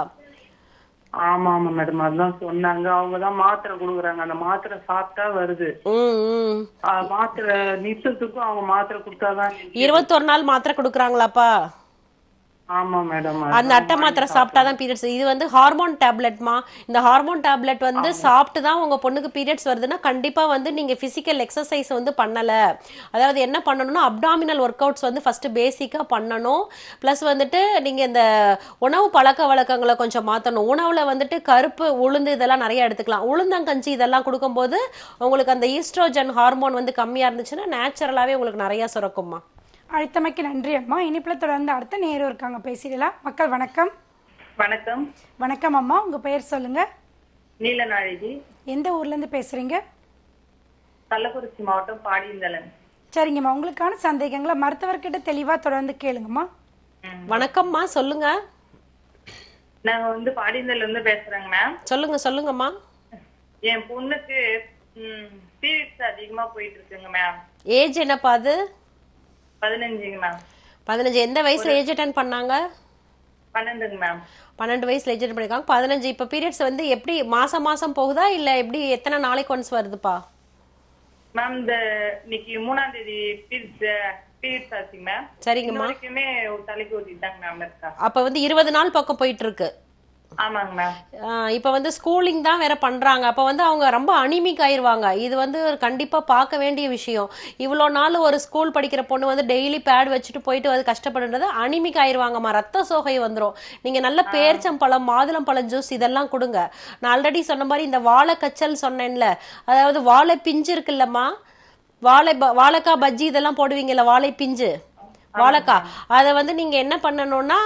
ஆமா ஆமா மேடம், அதுதான் சொன்னாங்க. அவங்கதான் மாத்திரை குடுக்குறாங்க. அந்த மாத்திரை சாப்பிட்டா வருது. மாத்திரை நிச்சயத்துக்கும் அவங்க மாத்திரை கொடுத்தாதான். 21 நாள் மாத்திரை குடுக்குறாங்களாப்பா? ஆமா மேடம், அந்த அட்டை மாத்திரை சாப்பிட்டாதான் பீரியட்ஸ். இது வந்து ஹார்மோன் டேப்லெட்மா. இந்த ஹார்மோன் டேப்லெட் வந்து சாப்பிட்டு தான் உங்க பொண்ணுக்கு பீரியட்ஸ் வருதுன்னா கண்டிப்பா வந்து நீங்க பிசிக்கல் எக்ஸசைஸ் வந்து பண்ணல. அதாவது என்ன பண்ணணும்னா அப்டாமினல் ஒர்க் அவுட்ஸ் வந்து ஃபர்ஸ்ட் பேசிக்கா பண்ணணும். பிளஸ் வந்துட்டு நீங்க இந்த உணவு பழக்க வழக்கங்களை கொஞ்சம் மாத்தணும். உணவுல வந்துட்டு கருப்பு உளுந்து இதெல்லாம் நிறைய எடுத்துக்கலாம். உளுந்தங்கஞ்சி இதெல்லாம் கொடுக்கும்போது உங்களுக்கு அந்த ஈஸ்ட்ரோஜன் ஹார்மோன் வந்து கம்மியா இருந்துச்சுன்னா நேச்சுரலாவே உங்களுக்கு நிறைய சுரக்கும்மா. அழைத்தமைக்கு நன்றி அம்மா. இனிப்புல தொடர்ந்து அடுத்த நேரம் இருக்காங்க, பேசிடலாம். மக்கள் வணக்கம். வணக்கம். வணக்கம் அம்மா, உங்க பெயர் சொல்லுங்க. நீலநாயகி. எந்த ஊர்ல இருந்து பேசுறீங்க? கள்ளக்குறிச்சி மாவட்டம், பாடியந்தலன். சரிங்கம்மா, உங்களுக்கான சந்தேகங்களை மருத்துவர்கிட்ட தெளிவா தொடர்ந்து கேளுங்கம்மா. வணக்கம்மா, சொல்லுங்க. நாங்க வந்து பாடியந்தல இருந்து பேசுறேங்க மேம். சொல்லுங்கம்மா. என் பொண்ணுக்கு பீரியட்ஸ் அதிகமா போயிட்டு இருக்குங்க மேம். ஏஜ் என்னப்பா அது? 15 மேம். 15. எந்த வயசுல ஏஜ் அட்டன் பண்ணாங்க? 12 மேம். 12 வயசுல ஏஜ் அட்டன் பண்ணிருக்காங்க. 15. இப்ப பீரியட்ஸ் வந்து எப்படி மாசம் மாசம் போகுதா இல்ல எப்படி எத்தனை நாளைக்கு ஒன்ஸ் வருதுப்பா? மேம் இந்த இன்னைக்கு 3ஆம் தேதி பீரியட்ஸ் ஆச்சு மேம். சரிங்கம்மா. வரைக்குமே தலைக்கு ஊத்திட்டு தாங்க மேம் இருக்கா. அப்ப வந்து 20 நாள் பக்கம் போயிட்டு இருக்கு. ஆமாங்க மேம். இப்ப வந்து ஸ்கூலிங் தான் வேற பண்றாங்க. அப்ப வந்து அவங்க ரொம்ப அனிமிக் ஆயிருவாங்க. இது வந்து கண்டிப்பா பார்க்க வேண்டிய விஷயம். இவ்வளவு நாள் ஒரு ஸ்கூல் படிக்கிற பொண்ணு வந்து டெய்லி பேட் வச்சுட்டு போயிட்டு வந்து கஷ்டப்படுறது அனிமிக் ஆயிருவாங்கம்மா. ரத்த சோகை வந்துடும். நீங்க நல்ல பேரிச்சம்பழம், மாதுளம்பழம் ஜூஸ் இதெல்லாம் கொடுங்க. நான் ஆல்ரெடி சொன்ன மாதிரி இந்த வாழை கச்சல் சொன்னேன்ல, அதாவது வாழை பிஞ்சு இருக்குல்லம்மா, வாழைக்காய் பஜ்ஜி இதெல்லாம் போடுவீங்கல்ல, வாழை பிஞ்சு வாழைக்காய், அதை வந்து நீங்க என்ன பண்ணணும்னா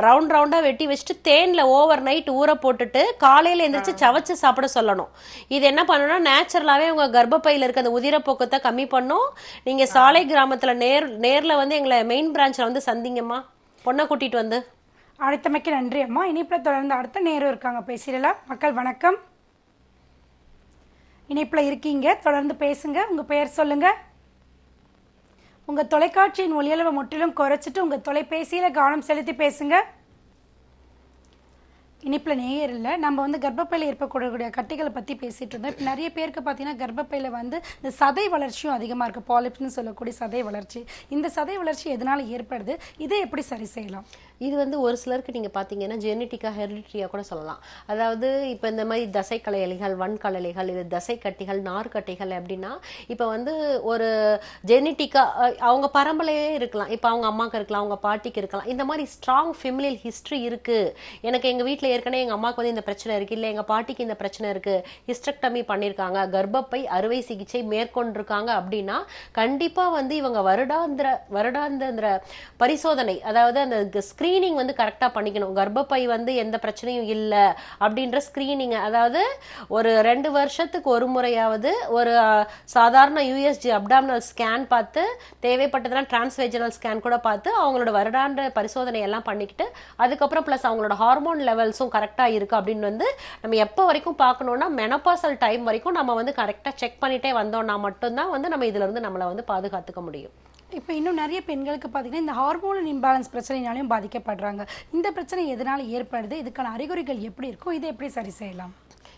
ரவுண்டா வெட்டி வச்சுட்டு தேன்ல ஓவர் நைட் ஊற போட்டுட்டு காலையில எந்திரிச்சு சவச்சு சாப்பிட சொல்லணும். இது என்ன பண்ணணும்னா நேச்சுரலாவே உங்க கர்ப்பப்பையில இருக்க அந்த உதிரப்போக்கத்தை கம்மி பண்ணும். நீங்க சாலை கிராமத்துல நேர்ல வந்து எங்களை மெயின் பிரான்ச்ல வந்து சந்திங்கம்மா, பொண்ணை கூட்டிட்டு வந்து. அழைத்தமைக்கு நன்றி அம்மா. இனிப்புல தொடர்ந்து அடுத்த நேரம் இருக்காங்க, பேசிடலாம். மக்கள் வணக்கம். இணைப்புல இருக்கீங்க, தொடர்ந்து பேசுங்க. உங்க பெயர் சொல்லுங்க. உங்க தொலைக்காட்சியின் ஒளியளவை முற்றிலும் குறைச்சிட்டு உங்க தொலைபேசியில கவனம் செலுத்தி பேசுங்க. இனிப்பில் நேயர் இல்லை. நம்ம வந்து கர்ப்பப்பையில் ஏற்படக்கூடிய கட்டிகளை பற்றி பேசிகிட்டு இருந்தோம். இப்போ நிறைய பேருக்கு பார்த்தீங்கன்னா கர்ப்பப்பையில் வந்து இந்த சதை வளர்ச்சியும் அதிகமாக இருக்குது, பாலிப்ஸ்னு சொல்லக்கூடிய சதை வளர்ச்சி. இந்த சதை வளர்ச்சி எதனால் ஏற்படுது, இதை எப்படி சரி செய்யலாம்? இது வந்து ஒரு சிலருக்கு நீங்கள் பார்த்தீங்கன்னா ஜெனட்டிக்காக ஹெரிடிட்டியாக கூட சொல்லலாம். அதாவது இப்போ இந்த மாதிரி தசைக்கலைகள், வன்கலைகள், இது தசை கட்டிகள், நார்கட்டிகள் அப்படின்னா இப்போ வந்து ஒரு ஜெனட்டிக்காக அவங்க பரம்பரையே இருக்கலாம். இப்போ அவங்க அம்மாவுக்கு இருக்கலாம், அவங்க பாட்டிக்கு இருக்கலாம். இந்த மாதிரி ஸ்ட்ராங் ஃபெமிலியல் ஹிஸ்ட்ரி இருக்குது, எனக்கு எங்கள் வீட்டில் ஏற்கனவே எங்க அம்மாவுக்கு வந்து இந்த பிரச்சனை இருக்கு, இல்ல எங்க பாட்டிக்கு இந்த பிரச்சனை இருக்கு, ஹிஸ்டெக்டமி பண்ணிருக்காங்க, கர்ப்பப்பை அறுவை சிகிச்சை மேற்கொண்டிருக்காங்க அப்படின்னா கண்டிப்பா வந்து இவங்க வருடாந்திர பரிசோதனை, அதாவது அந்த ஸ்கிரீனிங் வந்து கரெக்டா பண்ணிக்கணும். கர்ப்பப்பை வந்து எந்த பிரச்சனையும் இல்ல அப்படின்ற ஸ்கிரீனிங், அதாவது ஒரு 2 வருஷத்துக்கு ஒரு முறையாவது ஒரு சாதாரண யூஎஸ்ஜி அப்டாமினல் ஸ்கேன் பார்த்து, தேவைப்பட்டதுனா டிரான்ஸ்வேஜனல் ஸ்கேன் கூட பார்த்து அவங்களோட வருடாந்திர பரிசோதனை எல்லாம் பண்ணிக்கிட்டு, அதுக்கப்புறம் பிளஸ் அவங்களோட ஹார்மோன் லெவல்ஸும் கரெக்டா இருக்கு அப்படின்னு வந்து நம்ம எப்போ வரைக்கும் பார்க்கணும்னா மெனோபாசல் டைம் வரைக்கும் நம்ம வந்து கரெக்டா செக் பண்ணிட்டே வந்தோம்னா மட்டும்தான் வந்து நம்ம இதுல இருந்து நம்மளை வந்து பாதுகாத்துக்க முடியும். இப்போ இன்னும் நிறைய பெண்களுக்கு பார்த்தீங்கன்னா இந்த ஹார்மோனல் இம்பேலன்ஸ் பிரச்சனைனாலையும் பாதிக்கப்படுறாங்க. இந்த பிரச்சனை எதனால ஏற்படுது, இதுக்கான அறிகுறிகள் எப்படி இருக்கும், இதை எப்படி சரி செய்யலாம்?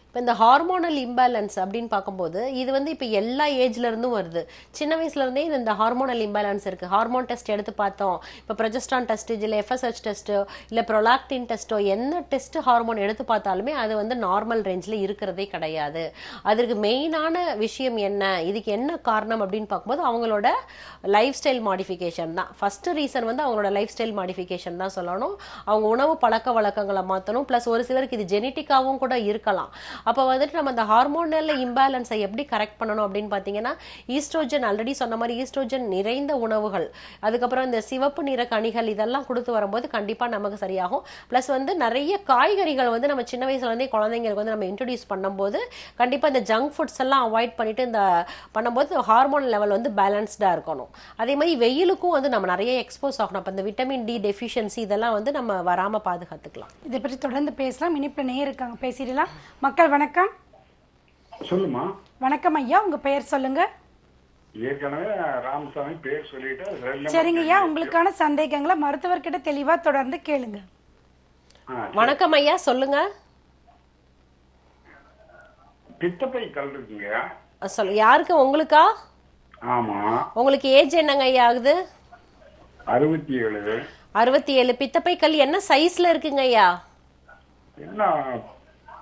இப்போ இந்த ஹார்மோனல் இம்பேலன்ஸ் அப்படின்னு பார்க்கும்போது இது வந்து இப்போ எல்லா ஏஜ்ல இருந்தும் வருது. சின்ன வயசுல இருந்தே இந்த ஹார்மோனல் இம்பேலன்ஸ் இருக்கு. ஹார்மோன் டெஸ்ட் எடுத்து பார்த்தோம், இப்போ ப்ரொஜெஸ்ட்ரான் டெஸ்ட், இல்லை எஃப்எஸ்ஹெச் டெஸ்ட்டோ இல்லை ப்ரொலாக்டின் டெஸ்ட்டோ, என்ன டெஸ்ட் ஹார்மோன் எடுத்து பார்த்தாலுமே அது வந்து நார்மல் ரேஞ்சில் இருக்கிறதே கிடையாது. அதற்கு மெயினான விஷயம் என்ன, இதுக்கு என்ன காரணம் அப்படின்னு பார்க்கும்போது அவங்களோட லைஃப் ஸ்டைல் மாடிஃபிகேஷன் தான். ஃபர்ஸ்ட் ரீசன் வந்து அவங்களோட லைஃப் ஸ்டைல் மாடிஃபிகேஷன் தான் சொல்லணும். அவங்க உணவு பழக்க வழக்கங்களை மாற்றணும். ப்ளஸ் ஒரு சிலருக்கு இது ஜெனட்டிக்காவும் கூட இருக்கலாம். அப்போ வந்துட்டு நம்ம அந்த ஹார்மோனல் இம்பேலன்ஸை எப்படி கரெக்ட் பண்ணணும் அப்படின்னு பார்த்தீங்கன்னா, ஈஸ்ட்ரோஜன், ஆல்ரெடி சொன்ன மாதிரி ஈஸ்ட்ரோஜன் நிறைந்த உணவுகள், அதுக்கப்புறம் இந்த சிவப்பு நிற கனிகள் இதெல்லாம் கொடுத்து வரும்போது கண்டிப்பாக நமக்கு சரியாகும். ப்ளஸ் வந்து நிறைய காய்கறிகள் வந்து நம்ம சின்ன வயசுலேருந்தே குழந்தைங்களுக்கு வந்து நம்ம இன்ட்ரடியூஸ் பண்ணும்போது கண்டிப்பாக இந்த ஜங்க் ஃபுட்ஸ் எல்லாம் அவாய்ட் பண்ணிட்டு இந்த பண்ணும்போது ஹார்மோன் லெவல் வந்து பேலன்ஸ்டாக இருக்கணும். அதே மாதிரி வெயிலுக்கும் வந்து நம்ம நிறைய எக்ஸ்போஸ் ஆகணும். அப்போ இந்த விட்டமின் டி டெஃபிஷியன்சி இதெல்லாம் வந்து நம்ம வராமல் பாதுகாத்துக்கலாம். இதை பற்றி தொடர்ந்து பேசலாம். இனிப்பில் நேர் இருக்காங்க, பேசிடலாம். மக்கள் வணக்கம். சொல்லுமா. வணக்கம் ஐயா, உங்க பெயர் சொல்லுங்க. ஏற்கனவே ராமசாமி பேர் சொல்லிட்டு. சரிங்க ஐயா, உங்களுக்கான சந்தேகங்களை மருத்துவர்கிட்ட தெளிவா தொடர்ந்து கேளுங்க. வணக்கம் ஐயா, சொல்லுங்க. பித்தப்பை கல் இருக்குங்க. சொல்லு, யாருக்கு? உங்களுக்கா? ஆமா. உங்களுக்கு ஏஜ் என்னங்க ஐயா ஆகுது? 67. 67. பித்தப்பை கல் என்ன சைஸ்ல இருக்குங்க ஐயா? என்ன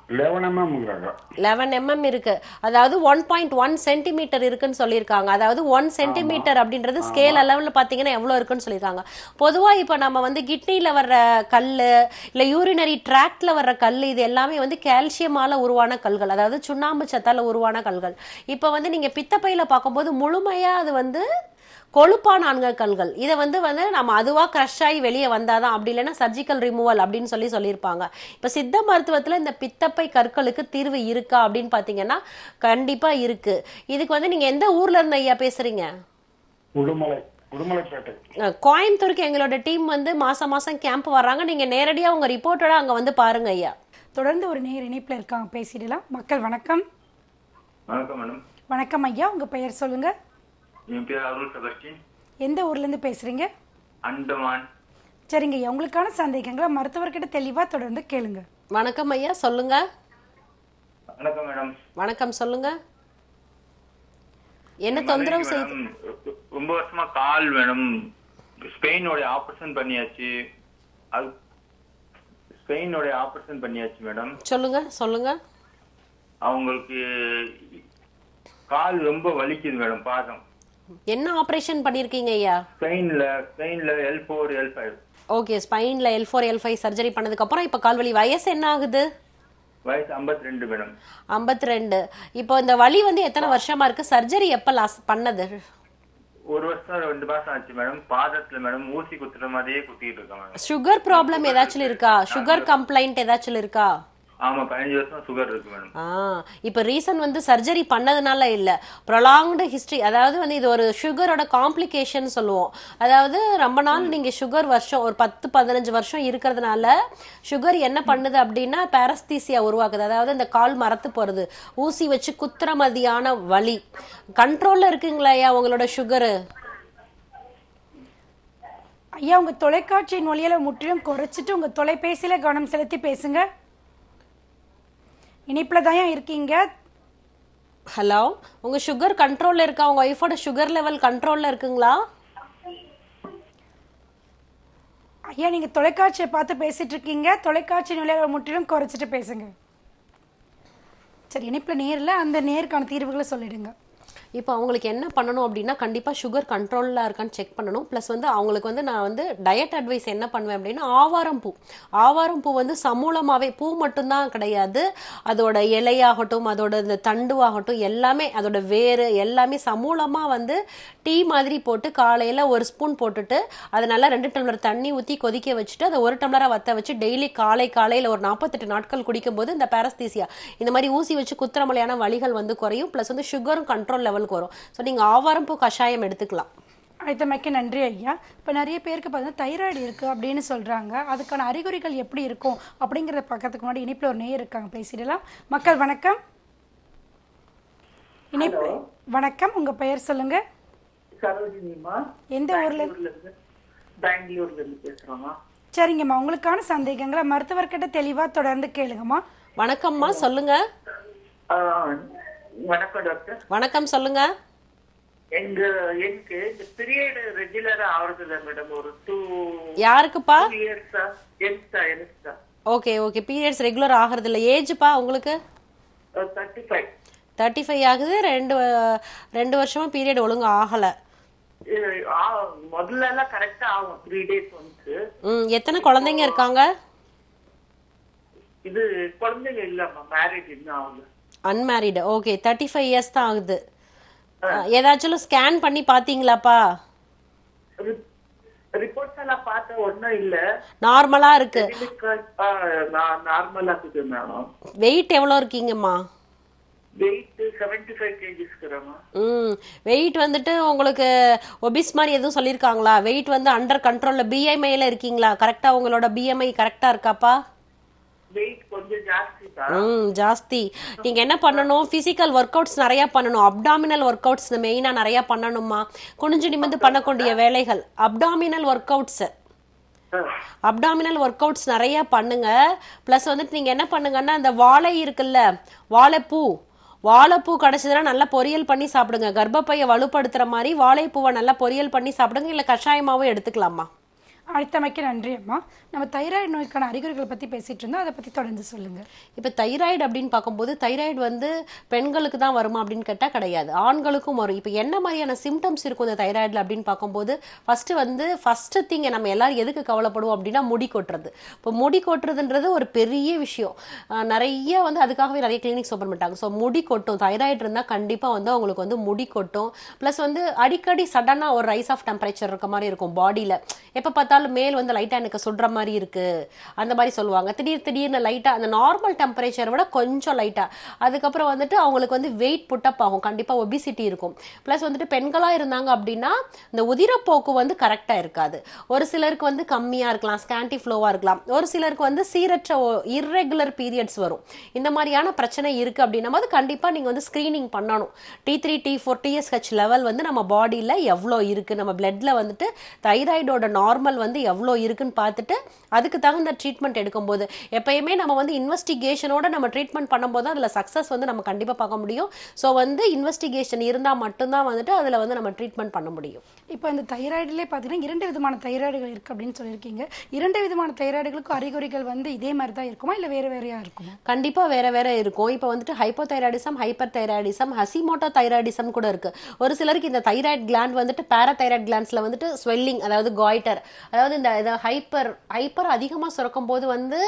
11 mm. 11 mm இருக்கு. அதாவது 1.1 சென்டிமீட்டர் இருக்குன்னு சொல்லியிருக்காங்க. அதாவது 1 சென்டிமீட்டர் அப்படின்றது ஸ்கேல் அளவுல பாத்தீங்கன்னா எவ்வளவு இருக்குன்னு சொல்லியிருக்காங்க. பொதுவா இப்ப நம்ம வந்து கிட்னில வர்ற கல்லு, இல்ல யூரினரி ட்ராக்ட்ல வர்ற கல்லு, இது எல்லாமே வந்து கால்சியமால உருவான கல்கள், அதாவது சுண்ணாம்பு சத்தால உருவான கல்கள். இப்ப வந்து நீங்க பித்தப்பையில பார்க்கும்போது முழுமையா அது வந்து கொழுப்பான கல்கள். இதை வந்து நம்ம அதுவா கிரஷ் ஆகி வெளியே வந்தாதான், அப்படி இல்லைன்னா சர்ஜிக்கல் ரிமூவல் அப்படின்னு சொல்லியிருப்பாங்க. இப்ப சித்த மருத்துவத்துல இந்த பித்தப்பை கற்களுக்கு தீர்வு இருக்கா அப்படின்னு பாத்தீங்கன்னா கண்டிப்பா இருக்கு. இதுக்கு வந்து நீங்க எந்த ஊர்ல இருந்து ஐயா பேசுறீங்க? கோயம்புத்தூருக்கு எங்களோட டீம் வந்து மாசம் கேம்ப் வர்றாங்க. நீங்க நேரடியா உங்க ரிப்போர்ட்டோட அங்க வந்து பாருங்க ஐயா. தொடர்ந்து ஒரு நேர் இணைப்புல இருக்காங்க, பேசிடலாம். மக்கள் வணக்கம். வணக்கம் மேடம். வணக்கம் ஐயா, உங்க பெயர் சொல்லுங்க. என் பேர் அருள் செபஸ்டின். எந்த ஊர்ல இருந்து பேசுறீங்க? அண்டமான். சரிங்க ஐயா, உங்களுக்கான சந்தேகங்களை மருத்துவர்கிட்ட தெளிவா தொடர்ந்து கேளுங்க. வணக்கம் ஐயா, சொல்லுங்க. வணக்கம் மேடம். வணக்கம், சொல்லுங்க. என்ன தொந்தரவு செய்யுது? ரொம்ப வருஷமா கால் மேடம், ஸ்பெயினோட ஆபரேஷன் பண்ணியாச்சு. அது ஸ்பெயினோட ஆபரேஷன் பண்ணியாச்சு மேடம். சொல்லுங்க. அவங்களுக்கு கால் ரொம்ப வலிக்குது மேடம், பாதம். என்ன ஆபரேஷன் பண்ணிருக்கீங்க ஐயா? ஸ்பெயின்ல L4 L5. Okay, ஸ்பைன்ல L4 L5 surgery பண்ணதுக்கு அப்புறம் இப்ப கால் வலி. வயசு என்ன ஆகுது? வயசு 52 மேடம். 52. இப்போ இந்த வலி வந்து எத்தனை வருஷமா இருக்கு? சர்ஜரி எப்ப லாஸ்ட் பண்ணது? 1 வருஷம் 2 மாசம் ஆச்சு மேடம். பாதத்துல மேடம் ஊசி குத்துற மாதிரியே குத்திட்டு இருக்கேன் மேடம். சுகர் ப்ராப்ளம் ஏதாச்சும் இருக்கா? சுகர் கம்ப்ளைண்ட் ஏதாச்சும் இருக்கா? ஆமா, 15 வருஷம் சுகர் இருக்கு மேடம். இப்ப ரீசன் வந்து சர்ஜரி பண்ணதுனால இல்ல, ப்ரொலாங்டு ஹிஸ்டரி. அதாவது வந்து இது ஒரு சுகரோட காம்ப்ளிகேஷன் சொல்லுவோம். அதாவது ரொம்ப நாள் நீங்க சுகர் வருஷம் ஒரு 10-15 வருஷம் இருக்கிறதுனால சுகர் என்ன பண்ணுது அப்படின்னா பாரஸ்தீசியா உருவாக்குது. அதாவது இந்த கால் மரத்து போறது, ஊசி வச்சு குத்துற மாதிரியான வலி. கண்ட்ரோல்ல இருக்குங்களா ஐயா உங்களோட சுகரு? ஐயா, உங்க தொலைக்காட்சியின் ஒலியில முற்றிலும் குறைச்சிட்டு உங்க தொலைபேசியில கவனம் செலுத்தி பேசுங்க. இனிப்புல தான் இருக்கீங்க. ஹலோ, உங்க சுகர் கண்ட்ரோல்ல இருக்கா? உங்க ஒய்ஃபோட சுகர் லெவல் கண்ட்ரோல்ல இருக்குங்களா? ஐயா, நீங்க தொலைக்காட்சியை பார்த்து பேசிட்டு இருக்கீங்க. தொலைக்காட்சி நிலையை முற்றிலும் குறைச்சிட்டு பேசுங்க. சரி, இனிப்புல நேரில் அந்த நேருக்கான தீர்வுகளை சொல்லிடுங்க. இப்போ அவங்களுக்கு என்ன பண்ணணும் அப்படின்னா கண்டிப்பாக சுகர் கண்ட்ரோலில் இருக்கான்னு செக் பண்ணணும். ப்ளஸ் வந்து அவங்களுக்கு வந்து நான் வந்து டயட் அட்வைஸ் என்ன பண்ணுவேன் அப்படின்னா ஆவாரம் பூ வந்து சமூலமாகவே பூ மட்டும்தான் கிடையாது, அதோட இலையாகட்டும் அதோட இந்த தண்டுவாகட்டும் எல்லாமே அதோட வேறு எல்லாமே சமூலமாக வந்து டீ மாதிரி போட்டு காலையில் 1 ஸ்பூன் போட்டுட்டு அதை நல்லா 2 டம்ளர் தண்ணி ஊற்றி கொதிக்க வச்சுட்டு அதை 1 டம்ளராக வற்ற வச்சு டெய்லி காலையில் ஒரு 48 நாட்கள் குடிக்கும்போது இந்த பாரஸ்தீசியா இந்த மாதிரி ஊசி வச்சு குத்துறமலையான வலிகள் வந்து குறையும். ப்ளஸ் வந்து சுகரும் கண்ட்ரோல் லெவலுக்கு வரும். ஸோ நீங்கள் ஆவாரம் பூ கஷாயம் எடுத்துக்கலாம். அழைத்தமைக்கு நன்றி ஐயா. இப்போ நிறைய பேருக்கு பார்த்தீங்கன்னா தைராய்டு இருக்குது அப்படின்னு சொல்கிறாங்க. அதுக்கான அறிகுறிகள் எப்படி இருக்கும் அப்படிங்கிறத பார்க்கறதுக்கு முன்னாடி இணைப்பில் ஒரு நேயர் இருக்காங்க, பேசிடலாம். மக்கள் வணக்கம். இணைப்பு வணக்கம், உங்கள் பெயர் சொல்லுங்க. சரோஜினிமா. எந்த ஊர்ல? பெங்களூர்ல இருந்து பேசுறோமா. சரிங்கம்மா, உங்களுக்கான சந்தேகங்களை மருத்துவர்கிட்ட தெளிவாக தொடர்ந்து கேளுங்கம்மா. வணக்கம்மா, சொல்லுங்க. வணக்கம் டாக்டர். வணக்கம், சொல்லுங்க. எனக்கு இந்த பீரியட் ரெகுலரா ஆகுது மேடம். ஒரு 2 யாருக்குப்பா? இயர்ஸா. எனக்கு ஓகே பீரியட்ஸ் ரெகுலர் ஆகிறது இல்லை. ஏஜ்ப்பா உங்களுக்கு? 35 ஆகுது. 2 வருஷமா பீரியட் ஒழுங்கா ஆகல. முதல்ல எல்லாம் கரெக்டா ஆகும் 3 days ஒன்ஸ். எத்தனை குழந்தைங்க இருக்காங்க? இது குழந்தைங்க இல்லம்மா, மேரிட் இன்னும் ஆகல. அன்மேரிடு. ஓகே, 35 இயர்ஸ் தான் ஆகுது. ஏதாச்சும் ஸ்கேன் பண்ணி பாத்தீங்களாப்பா? ரிப்போர்ட்ஸ் எல்லாம் பார்த்தா ஒண்ணும் இல்ல, நார்மலா இருக்கு. நார்மலா இருக்குது மேடம். வெயிட் எவ்வளவு இருக்கீங்கம்மா? வெயிட் 75 kgs இருக்குறேம்மா. வெயிட் வந்துட்டு உங்களுக்கு ஒபிஸ் மாதிரி எதுவும் சொல்லிருக்காங்களா? வெயிட் வந்து அண்டர் கண்ட்ரோல்ல BMIல இருக்கீங்களா? கரெக்டா உங்களோட BMI கரெக்டா இருக்காப்பா? வெயிட் கொஞ்சம் ஜாஸ்தி தான். ஜாஸ்தி. நீங்க என்ன பண்ணணும், பிசிக்கல் ஒர்க் அவுட்ஸ் நிறைய பண்ணணும். அப்டாமினல் ஒர்க் அவுட்ஸ் மெயினா நிறைய பண்ணணுமா. குனிஞ்சு நிமிந்து பண்ணக்கூடிய வேலைகள் அப்டாமினல் ஒர்க் அவுட்ஸ் நிறைய பண்ணுங்க. பிளஸ் வந்துட்டு நீங்க என்ன பண்ணுங்கன்னா அந்த வாழை இருக்குல்ல, வாழைப்பூ கிடைச்சதுன்னா நல்லா பொரியல் பண்ணி சாப்பிடுங்க. கர்ப்பப்பையை வலுப்படுத்துற மாதிரி வாழைப்பூவை நல்லா பொரியல் பண்ணி சாப்பிடுங்க, இல்ல கஷாயமாவும் எடுத்துக்கலாமா. அழைத்தமைக்கு நன்றி அம்மா. நம்ம தைராய்டு நோய்க்கான அறிகுறிகளை பற்றி பேசிட்டு இருந்தோம், அதை பற்றி தொடர்ந்து சொல்லுங்க. இப்போ தைராய்டு அப்படின்னு பார்க்கும்போது தைராய்டு வந்து பெண்களுக்கு தான் வருமா அப்படின்னு கேட்டால் கிடையாது, ஆண்களுக்கும் வரும். இப்போ என்ன மாதிரியான சிம்டம்ஸ் இருக்கும் இந்த தைராய்டில் அப்படின்னு பார்க்கும்போது ஃபர்ஸ்ட் திங் நம்ம எல்லாரும் எதுக்கு கவலைப்படுவோம் அப்படின்னா முடி கொட்டுறது. இப்போ முடி கொட்டுறதுன்றது ஒரு பெரிய விஷயம். நிறைய வந்து அதுக்காகவே நிறைய கிளினிக்ஸ் ஓப்பன் பண்ணிட்டாங்க. ஸோ முடி கொட்டும், தைராய்டு இருந்தால் கண்டிப்பாக வந்து அவங்களுக்கு வந்து முடி கொட்டும். ப்ளஸ் வந்து அடிக்கடி சடனாக ஒரு ரைஸ் ஆஃப் டெம்பரேச்சர் இருக்க மாதிரி இருக்கும் பாடியில். எப்போ பார்த்தாலும் மேல் வந்து லைட்டா எனக்கு சுடுற மாதிரி இருக்கு அந்த மாதிரி சொல்லுவாங்க. திடீர்னு லைட்டா அந்த நார்மல் டெம்பரேச்சர் விட கொஞ்சம் லைட்டா. அதுக்கப்புறம் வந்துட்டு அவங்களுக்கு வந்து வெயிட் புட்டப் ஆகும், கண்டிப்பா ஒபிசிட்டி இருக்கும். பிளஸ் வந்துட்டு பெண்களா இருந்தாங்க அப்படின்னா இந்த உதிரப்போக்கு வந்து கரெக்டா இருக்காது. ஒரு சிலருக்கு வந்து கம்மியா இருக்கலாம், ஸ்கேண்டி ஃப்ளோவா இருக்கலாம். ஒரு சிலருக்கு வந்து சீரற்ற இர்ரெகுலர் பீரியட்ஸ் வரும். இந்த மாதிரியான பிரச்சனை இருக்கு அப்படின்னா போது கண்டிப்பா நீங்க வந்து ஸ்கிரீனிங் பண்ணணும். T3 T4 TSH லெவல் வந்து நம்ம பாடியில எவ்வளோ இருக்கு, நம்ம பிளட்ல வந்துட்டு தைராய்டோட நார்மல் வந்து எவ்வளோ இருக்குன்னு பார்த்துட்டு அதுக்கு தகுந்த ட்ரீட்மெண்ட் எடுக்கும்போது எப்பயுமே நம்ம வந்து இன்வெஸ்டிகேஷனோட நம்ம ட்ரீட்மெண்ட் பண்ணும்போது அதில் சக்ஸஸ் வந்து நம்ம கண்டிப்பாக பார்க்க முடியும். ஸோ வந்து இன்வெஸ்டிகேஷன் இருந்தால் மட்டும்தான் வந்துட்டு அதில் வந்து நம்ம ட்ரீட்மெண்ட் பண்ண முடியும். இப்போ இந்த தைராய்டுலேயே பார்த்தீங்கன்னா 2 விதமான தைராய்டுகள் இருக்குது அப்படின்னு சொல்லியிருக்கீங்க. 2 விதமான தைராய்டுகளுக்கும் அறிகுறிகள் வந்து இதே மாதிரி தான் இருக்குமா, இல்லை வேறையா இருக்குமா? கண்டிப்பாக வேற இருக்கும். இப்போ வந்துட்டு ஹைப்போதைராய்டிசம், ஹைப்பர் தைராய்டிசம், ஹசிமோட்டோ தைராய்டிசம் கூட இருக்கு. ஒரு சிலருக்கு இந்த தைராய்டு கிளாண்ட் வந்துட்டு பாராதைராய்டு கிளாண்ட்ஸ்ல வந்துட்டு ஸ்வெல்லிங், அதாவது காய்டர், அதாவது இந்த ஹைப்பர் அதிகமாக சுரக்கும் போது வந்து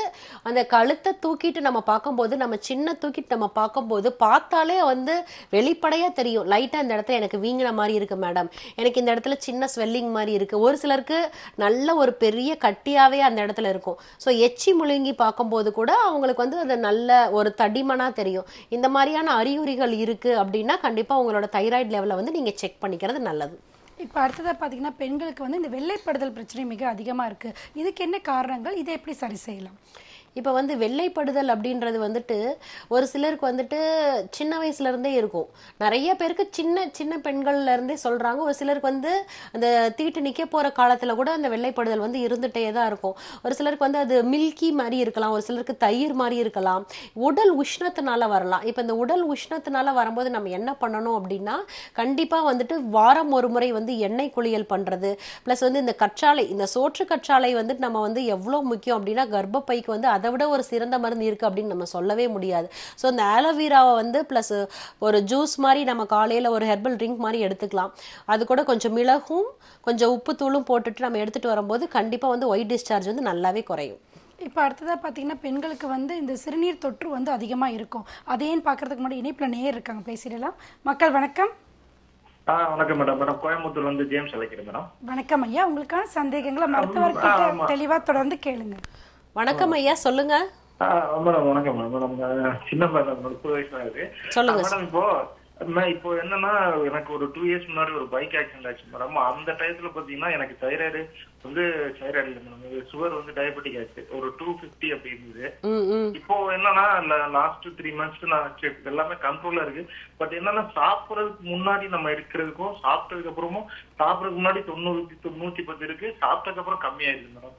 அந்த கழுத்தை தூக்கிட்டு நம்ம பார்க்கும்போது, நம்ம சின்ன தூக்கிட்டு நம்ம பார்க்கும்போது பார்த்தாலே வந்து வெளிப்படையா தெரியும். லைட்டா இந்த இடத்துல எனக்கு வீங்கின மாதிரி இருக்கு மேடம், எனக்கு இந்த இடத்துல சின்ன ஸ்வெல்லிங் மாதிரி இருக்கு. ஒரு சிலருக்கு நல்ல ஒரு பெரிய கட்டியாவே அந்த இடத்துல இருக்கும். ஸோ எச்சி முழுங்கி பார்க்கும்போது கூட அவங்களுக்கு வந்து அது நல்ல ஒரு தடிமனா தெரியும். இந்த மாதிரியான அறிகுறிகள் இருக்கு அப்படின்னா கண்டிப்பா உங்களோட தைராய்டு லெவலை வந்து நீங்க செக் பண்ணிக்கிறது நல்லது. இப்போ அடுத்ததாக பார்த்தீங்கன்னா பெண்களுக்கு வந்து இந்த வெள்ளைப்படுதல் பிரச்சனை மிக அதிகமாக இருக்குது. இதுக்கு என்ன காரணங்கள், இதை எப்படி சரி செய்யலாம்? இப்போ வந்து வெள்ளைப்படுதல் அப்படின்றது வந்துட்டு ஒரு சிலருக்கு வந்துட்டு சின்ன வயசுலேருந்தே இருக்கும். நிறைய பேருக்கு சின்ன பெண்கள்லேருந்தே சொல்கிறாங்க. ஒரு சிலருக்கு வந்து அந்த தீட்டு நிற்க போகிற காலத்தில் கூட அந்த வெள்ளைப்படுதல் வந்து இருந்துகிட்டே தான் இருக்கும். ஒரு சிலருக்கு வந்து அது மில்கி மாதிரி இருக்கலாம், ஒரு சிலருக்கு தயிர் மாதிரி இருக்கலாம். உடல் உஷ்ணத்தினால வரலாம். இப்போ இந்த உடல் உஷ்ணத்தினால வரும்போது நம்ம என்ன பண்ணணும் அப்படின்னா கண்டிப்பாக வந்துட்டு வாரம் ஒரு முறை வந்து எண்ணெய் குளியல் பண்ணுறது. ப்ளஸ் வந்து இந்த கற்றாழை, இந்த சோற்று கற்றாழை வந்துட்டு நம்ம வந்து எவ்வளோ முக்கியம் அப்படின்னா கர்ப்பப்பைக்கு வந்து அதை அதை விட ஒரு சிறந்த மருந்து இருக்குது அப்படின்னு நம்ம சொல்லவே முடியாது. ஸோ இந்த ஆலோவேராவை வந்து ப்ளஸ் ஒரு ஜூஸ் மாதிரி நம்ம காலையில் ஒரு ஹெர்பல் ட்ரிங்க் மாதிரி எடுத்துக்கலாம். அது கூட கொஞ்சம் மிளகும் கொஞ்சம் உப்புத்தூளும் போட்டுட்டு நம்ம எடுத்துகிட்டு வரும்போது கண்டிப்பாக வந்து ஒயிட் டிஸ்சார்ஜ் வந்து நல்லாவே குறையும். இப்போ அடுத்ததாக பார்த்தீங்கன்னா பெண்களுக்கு வந்து இந்த சிறுநீர் தொற்று வந்து அதிகமாக இருக்கும். அதையும் பார்க்கறதுக்கு முன்னாடி இணைப்பில் நேர் இருக்காங்க, பேசிடலாம். மக்கள் வணக்கம். வணக்கம் மேடம். மேடம் கோயம்புத்தூர்ல இருந்து ஜேம்ஸ் அழைக்கிறேன் மேடம். வணக்கம் ஐயா, உங்களுக்கான சந்தேகங்களை மருத்துவர்கிட்ட தெளிவா தொடர்ந்து கேளுங்க. வணக்கம் ஐயா, சொல்லுங்க. மேடம் வணக்கம் மேடம். மேடம் சின்ன மேடம் 30 வயசு ஆகுது. சொல்லுங்க மேடம். இப்போ என்னன்னா எனக்கு ஒரு 2 இயர்ஸ் முன்னாடி ஒரு பைக் ஆக்சிடென்ட் ஆச்சு மேடம். அந்த டயத்துல பாத்தீங்கன்னா எனக்கு தைராய்டு இல்ல மேடம், சுகர் வந்து டயபெட்டிக் ஆச்சு. ஒரு 250 அப்படி இருந்தது. இப்போ என்னன்னா லாஸ்ட் 3 மந்த்ஸ் நான் எல்லாமே கண்ட்ரோல்ல இருக்கு. பட் என்னன்னா சாப்பிடறதுக்கு முன்னாடி நம்ம இருக்கிறதுக்கும் சாப்பிட்டதுக்கு அப்புறமும் சாப்பிடறதுக்கு முன்னாடி 90 110 இருக்கு, சாப்பிட்டதுக்கு அப்புறம் கம்மியாயிருக்கு மேடம்.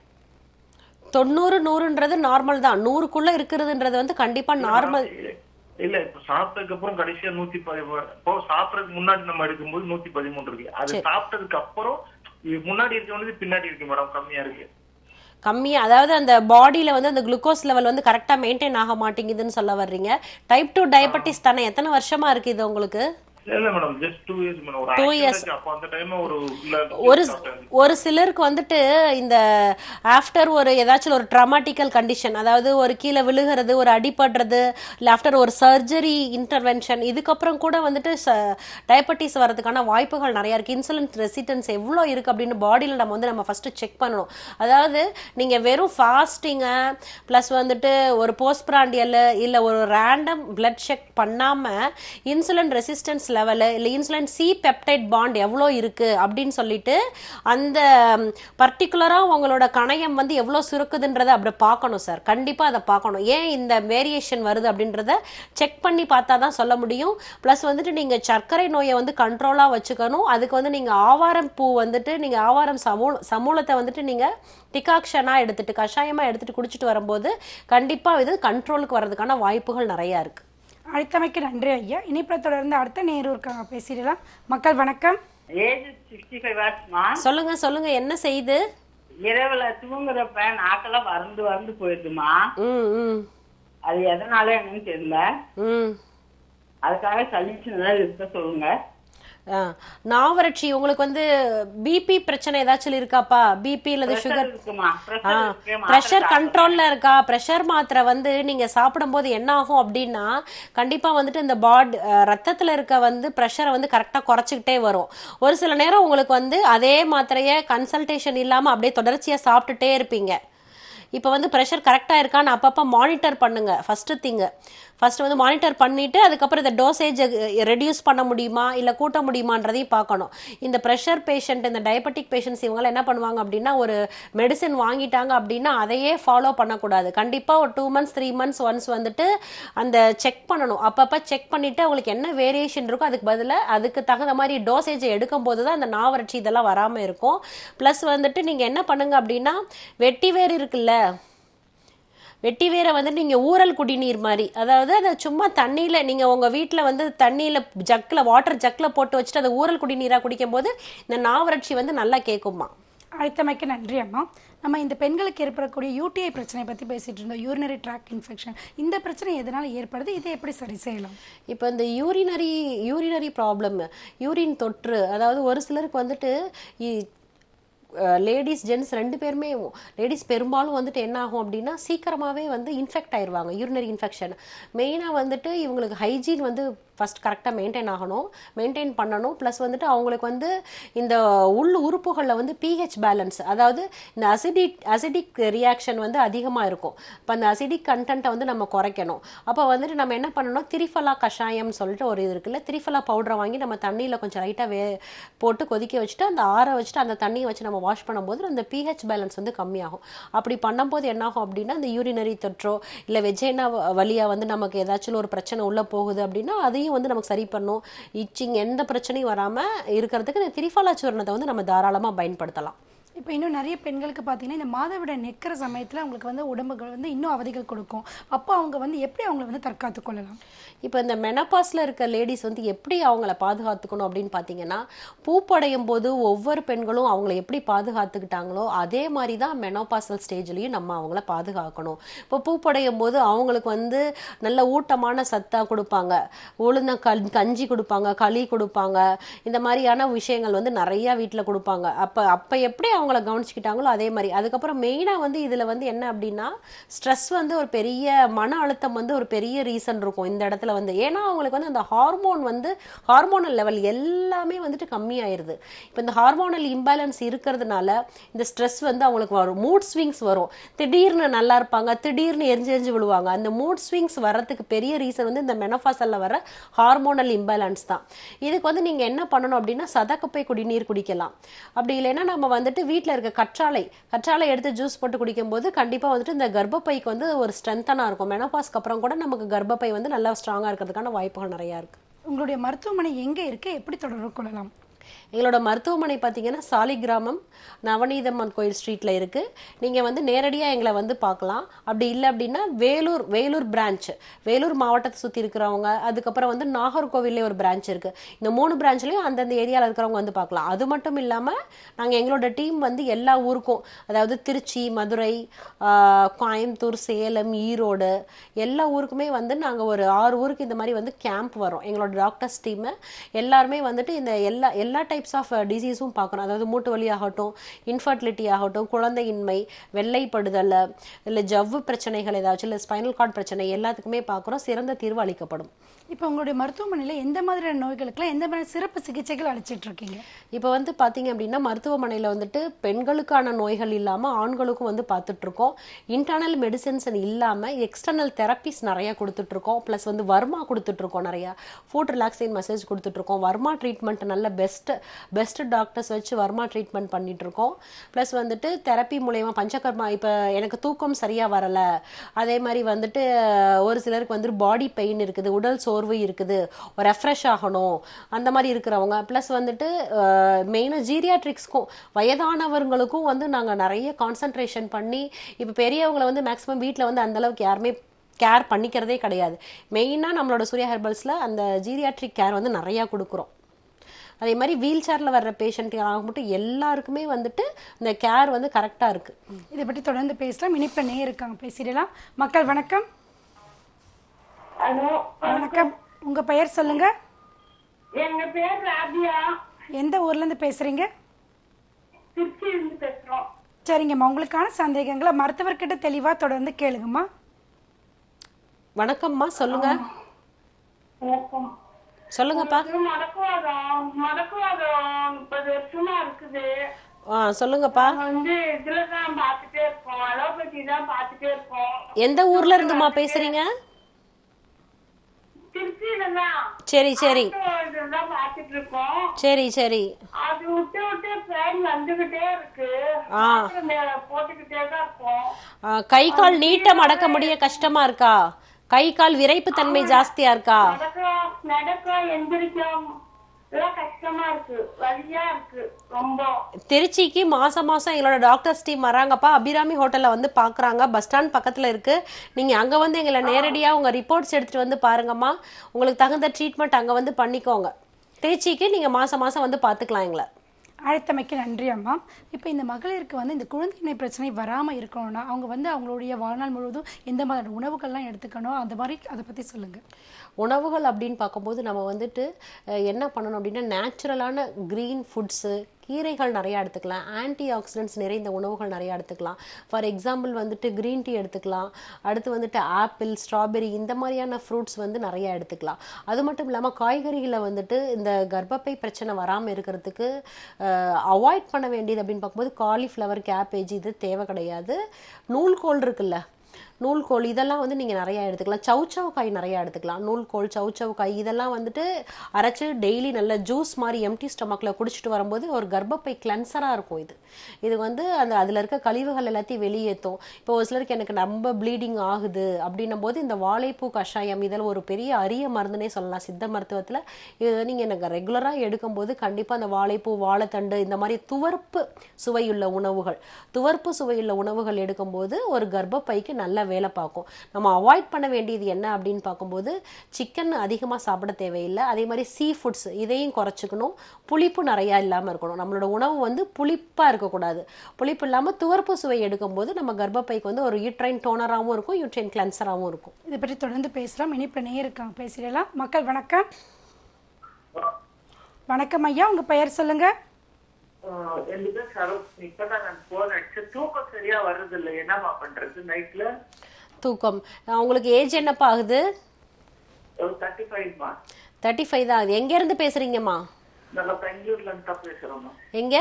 90 100ன்றது நார்மல் தான். 100க்குள்ள இருக்கிறதுன்றது வந்து கண்டிப்பா நார்மல் இல்ல. இப்ப சாப்பிட்டதுக்கு அப்புறம் கடைசியா 113. இப்போ சாப்பிடறதுக்கு முன்னாடி நம்ம எடுக்கும்போது 113 இருக்கு. அது சாப்பிட்டதுக்கு அப்புறம் முன்னாடி இருக்கிறது பின்னாடி இருக்கு மேடம், கம்மியா இருக்கு. கம்மியா, அதாவது அந்த பாடியில வந்து அந்த குளுக்கோஸ் லெவல் வந்து கரெக்டா மெயின்டைன் ஆக மாட்டேங்குதுன்னு சொல்ல வர்றீங்க. டைப் 2 டயபெட்டிஸ் தானே? எத்தனை வருஷமா இருக்கு இது உங்களுக்கு? இல்ல மேடம், ஜஸ்ட் 2 இயர்ஸ் மேடம். ஒரு 2 இயர்ஸ். அப்ப அந்த டைம் ஒரு சிலருக்கு வந்துட்டு இந்த ஆஃப்டர் ஒரு ஏதாச்சும் ஒரு ட்ராமாட்டிக்கல் கண்டிஷன், அதாவது ஒரு கீழே விழுகிறது, ஒரு அடிபடுறது, இல்லை ஆஃப்டர் ஒரு சர்ஜரி இன்டர்வென்ஷன், இதுக்கப்புறம் கூட வந்துட்டு டயபெட்டிஸ் வரதுக்கான வாய்ப்புகள் நிறைய இருக்கு. இன்சுலின் ரெசிஸ்டன்ஸ் எவ்வளோ இருக்கு அப்படின்னு பாடியில் நம்ம ஃபர்ஸ்ட் செக் பண்ணணும். அதாவது நீங்க வெறும் ஃபாஸ்டிங்க பிளஸ் வந்துட்டு ஒரு போஸ்ட் பிராண்டியல் இல்லை ஒரு ரேண்டம் பிளட் செக் பண்ணாம இன்சுலின் ரெசிஸ்டன்ஸ் லெவல் இல்லை இன்சுலின் சி பெப்டைட் பாண்ட் எவ்வளோ இருக்கு அப்படின்னு சொல்லிட்டு அந்த பர்டிகுலராக உங்களோட கணையம் வந்து எவ்வளோ சுருக்குதுன்றதை அப்படி பார்க்கணும் சார். கண்டிப்பாக அதை பார்க்கணும். ஏன் இந்த வேரியேஷன் வருது அப்படின்றத செக் பண்ணி பார்த்தா தான் சொல்ல முடியும். ப்ளஸ் வந்துட்டு நீங்கள் சர்க்கரை நோயை வந்து கண்ட்ரோலாக வச்சுக்கணும். அதுக்கு வந்து நீங்கள் ஆவாரம் பூ வந்துட்டு நீங்கள் ஆவாரம் சமூலத்தை வந்துட்டு நீங்கள் டிகாக்ஷனாக எடுத்துட்டு கஷாயமாக எடுத்துட்டு குடிச்சிட்டு வரும்போது கண்டிப்பாக இது கண்ட்ரோலுக்கு வர்றதுக்கான வாய்ப்புகள் நிறையா இருக்கு. அழைத்தமைக்கு நன்றி ஐயா. இனிப்புல தொடர்ந்து அடுத்த நேரு இருக்காங்க, பேசிடலாம். மக்கள் வணக்கம். ஏஜ் 65 ஆச்சுமா. சொல்லுங்க என்ன செய்து? இரவுல தூங்குறப்ப நாக்கெல்லாம் வறண்டு போயிடுதுமா. அது எதனால என்னன்னு தெரியல. அதுக்காக சொல்யூஷன் ஏதாவது இருக்க சொல்லுங்க. நாவறட்சி உங்களுக்கு வந்து பிபி பிரச்சனை ஏதாச்சும் இருக்காப்பா? பிபி இல்லது சுகர், பிரஷர் கண்ட்ரோல்ல இருக்கா? பிரஷர் மாத்திரை வந்து நீங்க சாப்பிடும் போது என்ன ஆகும் அப்படின்னா கண்டிப்பா வந்துட்டு இந்த ரத்தத்துல இருக்க வந்து பிரஷரை வந்து கரெக்டா குறைச்சிக்கிட்டே வரும். ஒரு சில நேரம் உங்களுக்கு வந்து அதே மாத்திரைய கன்சல்டேஷன் இல்லாம அப்படியே தொடர்ச்சியா சாப்பிட்டுட்டே இருப்பீங்க. இப்போ வந்து ப்ரெஷர் கரெக்டாக இருக்கான்னு அப்பப்போ மானிட்டர் பண்ணுங்க. ஃபர்ஸ்ட் வந்து மானிட்டர் பண்ணிட்டு அதுக்கப்புறம் இந்த டோசேஜை ரெடியூஸ் பண்ண முடியுமா இல்லை கூட்ட முடியுமான்றதையும் பார்க்கணும். இந்த ப்ரெஷர் பேஷண்ட், இந்த டயபெட்டிக் பேஷண்ட்ஸ் இவங்களாம் என்ன பண்ணுவாங்க அப்படின்னா ஒரு மெடிசன் வாங்கிட்டாங்க அப்படின்னா அதையே ஃபாலோ பண்ணக்கூடாது. கண்டிப்பாக ஒரு 2 months 3 months ஒன்ஸ் வந்துட்டு அந்த செக் பண்ணணும். அப்பப்போ செக் பண்ணிட்டு அவங்களுக்கு என்ன வேரியேஷன் இருக்கோ அதுக்கு பதிலாக அதுக்கு தகுந்த மாதிரி டோசேஜை எடுக்கும் போது தான் அந்த நாவறட்சி இதெல்லாம் வராமல் இருக்கும். ப்ளஸ் வந்துட்டு நீங்கள் என்ன பண்ணுங்க அப்படின்னா வெட்டி வேர் இருக்குல்ல, வெட்டி வேரை வந்து நீங்கள் ஊறல் குடிநீர் மாதிரி, அதாவது அதை சும்மா தண்ணியில் நீங்கள் உங்கள் வீட்டில் வந்து தண்ணியில் வாட்டர் ஜக்கில் போட்டு வச்சுட்டு அதை ஊறல் குடிநீராக குடிக்கும் போது இந்த நாவறட்சி வந்து நல்லா கேட்குமா. அழைத்தமைக்கு நன்றி அம்மா. நம்ம இந்த பெண்களுக்கு ஏற்படக்கூடிய யூடிஐ பிரச்சனையை பற்றி பேசிட்டு இருந்தோம், யூரினரி ட்ராக் இன்ஃபெக்ஷன். இந்த பிரச்சனை எதனால் ஏற்படுது, இதை எப்படி சரி செய்யலாம்? இப்போ இந்த யூரினரி ப்ராப்ளம், யூரின் தொற்று, அதாவது ஒரு சிலருக்கு வந்துட்டு லேடிஸ் ஜென்ட்ஸ் 2 பேருமே, லேடிஸ் பெரும்பாலும் வந்துட்டு என்ன ஆகும் அப்படின்னா சீக்கிரமாகவே வந்து இன்ஃபெக்ட் ஆயிடுவாங்க. யூரினரி இன்ஃபெக்ஷன் மெயினாக வந்துட்டு இவங்களுக்கு ஹைஜீன் வந்து ஃபஸ்ட் கரெக்டாக மெயின்டைன் பண்ணணும். ப்ளஸ் வந்துட்டு அவங்களுக்கு வந்து இந்த உள் உறுப்புகளில் வந்து பிஹெச் பேலன்ஸ், அதாவது இந்த அசிடிக் ரியாக்ஷன் வந்து அதிகமாக இருக்கும். இப்போ அந்த அசிடிக் கண்டென்ட்டை வந்து நம்ம குறைக்கணும். அப்போ வந்துட்டு நம்ம என்ன பண்ணணும், திரிஃபலா கஷாயம்னு சொல்லிட்டு ஒரு இது இருக்குல்ல, திரிஃபலா பவுடரை வாங்கி நம்ம தண்ணியில் கொஞ்சம் லைட்டாக போட்டு கொதிக்க வச்சுட்டு அந்த ஆற வச்சுட்டு அந்த தண்ணியை வச்சு நம்ம வாஷ் பண்ணும்போது அந்த பிஹெச் பேலன்ஸ் வந்து கம்மியாகும். அப்படி பண்ணும்போது என்னாகும் அப்படின்னா இந்த யூரினரி தொற்றோ இல்லை வெஜைனா வழியாக வந்து நமக்கு ஏதாச்சும் ஒரு பிரச்சனை உள்ளே போகுது அப்படின்னா அதையும் வந்து நமக்கு சரி பண்ணும். இச்சிங் எந்த பிரச்சனையும் வராமல் இருக்கிறதுக்கு இந்த திரிஃபலா சூர்ணத்தை வந்து நம்ம தாராளமாக பயன்படுத்தலாம். இப்போ இன்னும் நிறைய பெண்களுக்கு பார்த்தீங்கன்னா இந்த மாதவிடாய் நிற்கிற சமயத்தில் அவங்களுக்கு வந்து உடம்புகள் வந்து இன்னும் அவதிகள் கொடுக்கும். அப்போ அவங்க வந்து எப்படி அவங்கள வந்து தற்காத்து கொள்ளலாம்? இப்போ இந்த மெனபாஸில் இருக்க லேடிஸ் வந்து எப்படி அவங்கள பாதுகாத்துக்கணும் அப்படின்னு பார்த்தீங்கன்னா, பூப்படையும் போது ஒவ்வொரு பெண்களும் அவங்கள எப்படி பாதுகாத்துக்கிட்டாங்களோ அதே மாதிரி தான் மெனோபாசல் ஸ்டேஜ்லேயும் நம்ம அவங்கள பாதுகாக்கணும். இப்போ பூப்படையும் போது அவங்களுக்கு வந்து நல்ல ஊட்டமான சத்தா கொடுப்பாங்க, உளுந்த கஞ்சி கொடுப்பாங்க, களி கொடுப்பாங்க, இந்த மாதிரியான விஷயங்கள் வந்து நிறையா வீட்டில் கொடுப்பாங்க. அப்போ எப்படி அவங்கள கவனிச்சுக்கிட்டாங்களோ அதே மாதிரி. அதுக்கப்புறம் மெயினாக வந்து இதில் வந்து என்ன அப்படின்னா, ஸ்ட்ரெஸ் வந்து ஒரு பெரிய மன அழுத்தம் வந்து ஒரு பெரிய ரீசன் இருக்கும் இந்த இடத்துல வந்து. ஏன்னா அவங்களுக்கு வந்து அந்த ஹார்மோனல் லெவல் எல்லாமே வந்துட்டு கம்மியாயிருது. இப்போ இந்த ஹார்மோனல் இம்பேலன்ஸ் இருக்கிறதுனால இந்த ஸ்ட்ரெஸ் வந்து அவங்களுக்கு வரும், மூட் ஸ்விங்ஸ் வரும். திடீர்னு நல்லா இருப்பாங்க, திடீர்னு எரிஞ்சு விழுவாங்க. அந்த மூட் ஸ்விங்ஸ் வர்றதுக்கு பெரிய ரீசன் வந்து இந்த மெனோபாசல்ல வர ஹார்மோனல் இம்பேலன்ஸ் தான். இதுக்கு வந்து நீங்க என்ன பண்ணணும் அப்படின்னா, சதக்கப்பை குடிநீர் குடிக்கலாம். அப்படி இல்லைன்னா நம்ம வந்துட்டு வீட்டில் இருக்க கற்றாழை எடுத்து ஜூஸ் போட்டு குடிக்கும்போது கண்டிப்பாக வந்துட்டு இந்த கர்ப்பப்பைக்கு வந்து ஒரு ஸ்ட்ரென்த்தனாக இருக்கும். மெனோபாஸ்க்கு அப்புறம் கூட நமக்கு கர்ப்பப்பை வந்து நல்லா ஸ்ட்ராங்காக இருக்கிறதுக்கான வாய்ப்புகள் நிறையா இருக்குது. உங்களுடைய மருத்துவமனை எங்கே இருக்குது, எப்படி தொடர்பு கொள்ளலாம்? எங்களோட மருத்துவமனை பார்த்தீங்கன்னா சாலிகிராமம் நவநீதம்மன் கோயில் ஸ்ட்ரீட்டில் இருக்குது. நீங்கள் வந்து நேரடியாக எங்களை வந்து பார்க்கலாம். அப்படி இல்லை அப்படின்னா வேலூர் பிரான்ச், வேலூர் மாவட்டத்தை சுற்றி இருக்கிறவங்க, அதுக்கப்புறம் வந்து நாகர்கோவிலே ஒரு பிரான்ச் இருக்குது. இந்த 3 பிரான்ச்லேயும் அந்தந்த ஏரியாவில் இருக்கிறவங்க வந்து பார்க்கலாம். அது மட்டும் இல்லாமல் நாங்கள் எங்களோட டீம் வந்து எல்லா ஊருக்கும், அதாவது திருச்சி, மதுரை, கோயம்புத்தூர், சேலம், ஈரோடு எல்லா ஊருக்குமே வந்து நாங்கள் ஒரு 6 ஊருக்கு இந்த மாதிரி வந்து கேம்ப் வரோம். எங்களோட டாக்டர்ஸ் டீமு எல்லாருமே வந்துட்டு இந்த எல்லா டைப்ஸ் ஆஃப் டிசீஸும் பார்க்குறோம். அதாவது மூட்டு வலி ஆகட்டும், இன்ஃபர்டிலிட்டி ஆகட்டும், குழந்தையின்மை, வெள்ளைப்படுதல், இல்லை ஜவ்வு பிரச்சனைகள் ஏதாச்சும், இல்லை ஸ்பைனல் கார்டு பிரச்சனை, எல்லாத்துக்குமே பார்க்குறோம். சிறந்த தீர்வு அளிக்கப்படும். இப்போ உங்களுடைய மருத்துவமனையில் எந்த மாதிரியான நோய்களுக்குலாம் எந்த மாதிரி சிறப்பு சிகிச்சைகள் அளிச்சிட்டு இருக்கீங்க? இப்போ வந்து பார்த்தீங்க அப்படின்னா, மருத்துவமனையில் வந்துட்டு பெண்களுக்கான நோய்கள் இல்லாமல் ஆண்களுக்கும் வந்து பார்த்துட்ருக்கோம். இன்டர்னல் மெடிசன்ஸ் இல்லாமல் எக்ஸ்டர்னல் தெரப்பிஸ் நிறையா கொடுத்துட்ருக்கோம். ப்ளஸ் வந்து வர்மா கொடுத்துட்ருக்கோம், நிறையா ஃபுட் ரிலாக்ஸிங் மசாஜ் கொடுத்துட்ருக்கோம். வர்மா ட்ரீட்மெண்ட் நல்ல பெஸ்ட் டாக்டர்ஸ் வச்சு வர்மா ட்ரீட்மெண்ட் பண்ணிகிட்ருக்கோம். ப்ளஸ் வந்துட்டு தெரப்பி மூலயமா பஞ்சகர்மா, இப்போ எனக்கு தூக்கம் சரியாக வரலை, அதே மாதிரி வந்துட்டு ஒரு சிலருக்கு வந்துட்டு பாடி பெயின் இருக்குது, உடல் சோர்வு இருக்குது, ரெஃப்ரெஷ் ஆகணும், அந்த மாதிரி இருக்கிறவங்க. ப்ளஸ் வந்துட்டு மெயினாக ஜீரியாட்ரிக்ஸ்க்கும் வயதானவர்களுக்கும் வந்து நாங்கள் நிறைய கான்சன்ட்ரேஷன் பண்ணி, இப்போ பெரியவங்களை வந்து மேக்ஸிமம் வீட்டில் வந்து அந்தளவுக்கு யாருமே கேர் பண்ணிக்கிறதே கிடையாது. மெயினாக நம்மளோட சூர்யா ஹெர்பல்ஸில் அந்த ஜீரியாட்ரிக் கேர் வந்து நிறையா கொடுக்குறோம். அதே மாதிரி வீல் சேரில் வர்ற பேஷண்ட்டுக்காக மட்டும் எல்லாருக்குமே வந்துட்டு இந்த கேர் வந்து கரெக்டாக இருக்குது. இதை பற்றி தொடர்ந்து பேசலாம். இனிப்ப இருக்காங்க, பேசிடலாம். மக்கள் வணக்கம். ஹலோ வணக்கம், உங்க பெயர் சொல்லுங்க. எங்க பேர் ராபியா. எந்த ஊர்ல இருந்து பேசுறீங்க? திருச்சியில இருந்து பேசுறோம். சரிங்கம்மா, உங்களுக்கான சந்தேகங்களை மருத்துவர்கிட்ட தெளிவா தொடர்ந்து கேளுங்கம்மா. வணக்கம்மா, சொல்லுங்க. வணக்கம். சொல்லுங்கப்பா. மடக்குவாதம் 30 வருஷமா இருக்குது. சொல்லுங்கப்பா. வந்து இதுலதான் பாத்துட்டே இருக்கோம், அலோபதி தான் பாத்துட்டே இருக்கோம். எந்த ஊர்ல இருந்துமா பேசுறீங்க? திருச்சியிலதான். சரி சரி பாத்துட்டு இருக்கோம். சரி சரி. அது விட்டு பேன் வந்துகிட்டே இருக்கு, போட்டுக்கிட்டே தான் இருக்கோம். கை கால் நீட்டம் அடக்க முடிய கஷ்டமா இருக்கா? கை கால் விரைப்பு தன்மை ஜாஸ்தியா இருக்கா? நடக்க எந்திரிக்கும் கஷ்டமா இருக்கு, வலியா இருக்கு ரொம்ப. திருச்சிக்கு மாசம் எங்களோட டாக்டர்ஸ் டீம் வராங்கப்பா. அபிராமி ஹோட்டல்ல வந்து பாக்குறாங்க, பஸ் ஸ்டாண்ட் பக்கத்துல இருக்கு. நீங்க அங்க வந்து எங்களை நேரடியா உங்க ரிப்போர்ட்ஸ் எடுத்துட்டு வந்து பாருங்கம்மா. உங்களுக்கு தகுந்த ட்ரீட்மெண்ட் அங்க வந்து பண்ணிக்கோங்க. திருச்சிக்கு நீங்க மாசம் வந்து பாத்துக்கலாம் எங்களை. அழைத்தமைக்கு நன்றி அம்மா. இப்போ இந்த மகளிருக்கு வந்து இந்த குழந்தையின்மை பிரச்சனை வராமல் இருக்கணும்னா அவங்க வந்து அவங்களுடைய வாழ்நாள் முழுவதும் எந்த மாதிரி உணவுகள்லாம் எடுத்துக்கணும், அந்த மாதிரி அதை பற்றி சொல்லுங்கள். உணவுகள் அப்படின்னு பார்க்கும்போது நம்ம வந்துட்டு என்ன பண்ணணும் அப்படின்னா, நேச்சுரலான க்ரீன் ஃபுட்ஸு, கீரைகள் நிறையா எடுத்துக்கலாம், ஆன்டி ஆக்சிடென்ட்ஸ் நிறைந்த உணவுகள் நிறையா எடுத்துக்கலாம். ஃபார் எக்ஸாம்பிள் வந்துட்டு க்ரீன் டீ எடுத்துக்கலாம், அடுத்து வந்துட்டு ஆப்பிள், ஸ்ட்ராபெரி, இந்த மாதிரியான ஃப்ரூட்ஸ் வந்து நிறையா எடுத்துக்கலாம். அது மட்டும் இல்லாமல் காய்கறிகளை வந்துட்டு இந்த கர்ப்பப்பை பிரச்சனை வராமல் இருக்கிறதுக்கு அவாய்ட் பண்ண வேண்டியது அப்படின்னு பார்க்கும்போது காலிஃப்ளவர், கேபேஜ் இது தேவை கிடையாது. நூல்கோல் இருக்குல்ல, நூல்கோல் இதெல்லாம் வந்து நீங்கள் நிறையா எடுத்துக்கலாம். சவுச்சவு காய் நிறையா எடுத்துக்கலாம். நூல்கோல், சவுச்சவு காய் இதெல்லாம் வந்துட்டு அரைச்சி டெய்லி நல்ல ஜூஸ் மாதிரி எம்டி ஸ்டொமக்கில் குடிச்சிட்டு வரும்போது ஒரு கர்ப்பப்பை கிளென்சராக இருக்கும். இது வந்து அதில் இருக்க கழிவுகள் எல்லாத்தையும் வெளியேற்றும். இப்போ ஒரு சிலருக்கு எனக்கு ரொம்ப ப்ளீடிங் ஆகுது அப்படின்னும் போது இந்த வாழைப்பூ கஷாயம் இதில் ஒரு பெரிய அரிய மருந்துனே சொல்லலாம் சித்த மருத்துவத்தில். இது நீங்கள் எனக்கு ரெகுலராக எடுக்கும்போது கண்டிப்பாக அந்த வாழைப்பூ, வாழைத்தண்டு இந்த மாதிரி துவர்ப்பு சுவையுள்ள உணவுகள் எடுக்கும்போது ஒரு கர்ப்பப்பைக்கு நல்ல வேலை பார்க்கும். நம்ம அவாய்ட் பண்ண வேண்டியது என்ன அப்படின்னு பார்க்கும்போது சிக்கன் அதிகமாக சாப்பிட தேவையில்லை. அதே மாதிரி சீ ஃபுட்ஸ் இதையும் குறைச்சிக்கணும். புளிப்பு நிறையா இல்லாமல் இருக்கணும். நம்மளோட உணவு வந்து புளிப்பாக இருக்கக்கூடாது. புளிப்பு இல்லாமல் துவர்ப்பு சுவை எடுக்கும்போது நம்ம கர்ப்பப்பைக்கு வந்து ஒரு யூட்ரைன் டோனராகவும் இருக்கும், யூட்ரைன் கிளென்சராகவும் இருக்கும். இதை பற்றி தொடர்ந்து பேசலாம். இனிப்பு நேருக்காங்க பேசிடலாம். மக்கள் வணக்கம். வணக்கம் ஐயா, உங்க பெயர் சொல்லுங்க. என் பேர் சரோஜ். இப்பதான் நான் போன் அடிச்சு தூக்கம் சரியா வர்றது இல்லை, என்னமா பண்றது நைட்ல? தூக்கம் உங்களுக்கு ஏஜ் என்னப்பா ஆகுது? 35மா. 35 தான் ஆகுது. எங்க இருந்து பேசுறீங்கம்மா? நாங்க பெங்களூர்ல இருந்து தான் பேசுறோம்மா. எங்க?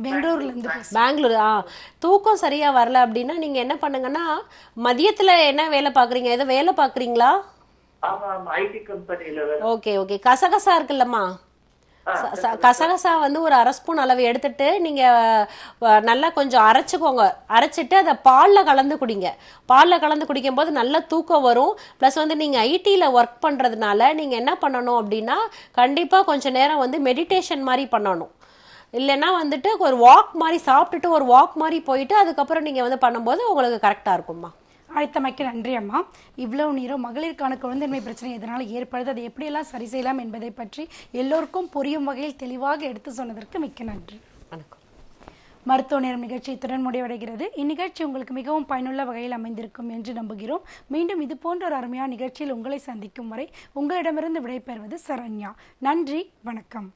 பெங்களூர்ல இருந்து. பெங்களூர். தூக்கம் சரியா வரல அப்படின்னா நீங்க என்ன பண்ணுங்கன்னா, மதியத்துல என்ன வேலை பாக்குறீங்க? ஏதோ வேலை பாக்குறீங்களா? ஆமா ஆமா, ஐடி கம்பெனில. Okay okay. கசகசா இருக்குல்லம்மா, கசகசா வந்து ஒரு 1/2 ஸ்பூன் அளவு எடுத்துட்டு நீங்க நல்லா கொஞ்சம் அரைச்சுக்கோங்க. அரைச்சிட்டு அதை பாலில் கலந்து குடிங்க. பாலில் கலந்து குடிக்கும் போது நல்ல தூக்கம் வரும். ப்ளஸ் வந்து நீங்கள் ஐடியில் ஒர்க் பண்ணுறதுனால நீங்கள் என்ன பண்ணணும் அப்படின்னா, கண்டிப்பாக கொஞ்சம் நேரம் வந்து மெடிடேஷன் மாதிரி பண்ணணும். இல்லைன்னா வந்துட்டு ஒரு வாக் மாதிரி சாப்பிட்டுட்டு ஒரு வாக் மாதிரி போயிட்டு அதுக்கப்புறம் நீங்கள் வந்து பண்ணும்போது உங்களுக்கு கரெக்டாக இருக்கும்மா. அழைத்தமைக்கு நன்றி அம்மா. இவ்வளவு நேரம் மகளிருக்கான குழந்தைமை பிரச்சனை எதனால் ஏற்படுது, அதை எப்படியெல்லாம் சரி செய்யலாம் என்பதை பற்றி எல்லோருக்கும் புரியும் வகையில் தெளிவாக எடுத்து சொன்னதற்கு மிக்க நன்றி. வணக்கம். மருத்துவ நேரம் நிகழ்ச்சி இத்துடன் முடிவடைகிறது. இந்நிகழ்ச்சி உங்களுக்கு மிகவும் பயனுள்ள வகையில் அமைந்திருக்கும் என்று நம்புகிறோம். மீண்டும் இது போன்ற ஒரு அருமையான நிகழ்ச்சியில் உங்களை சந்திக்கும் வரை உங்களிடமிருந்து விடைபெறுவது சரண்யா. நன்றி, வணக்கம்.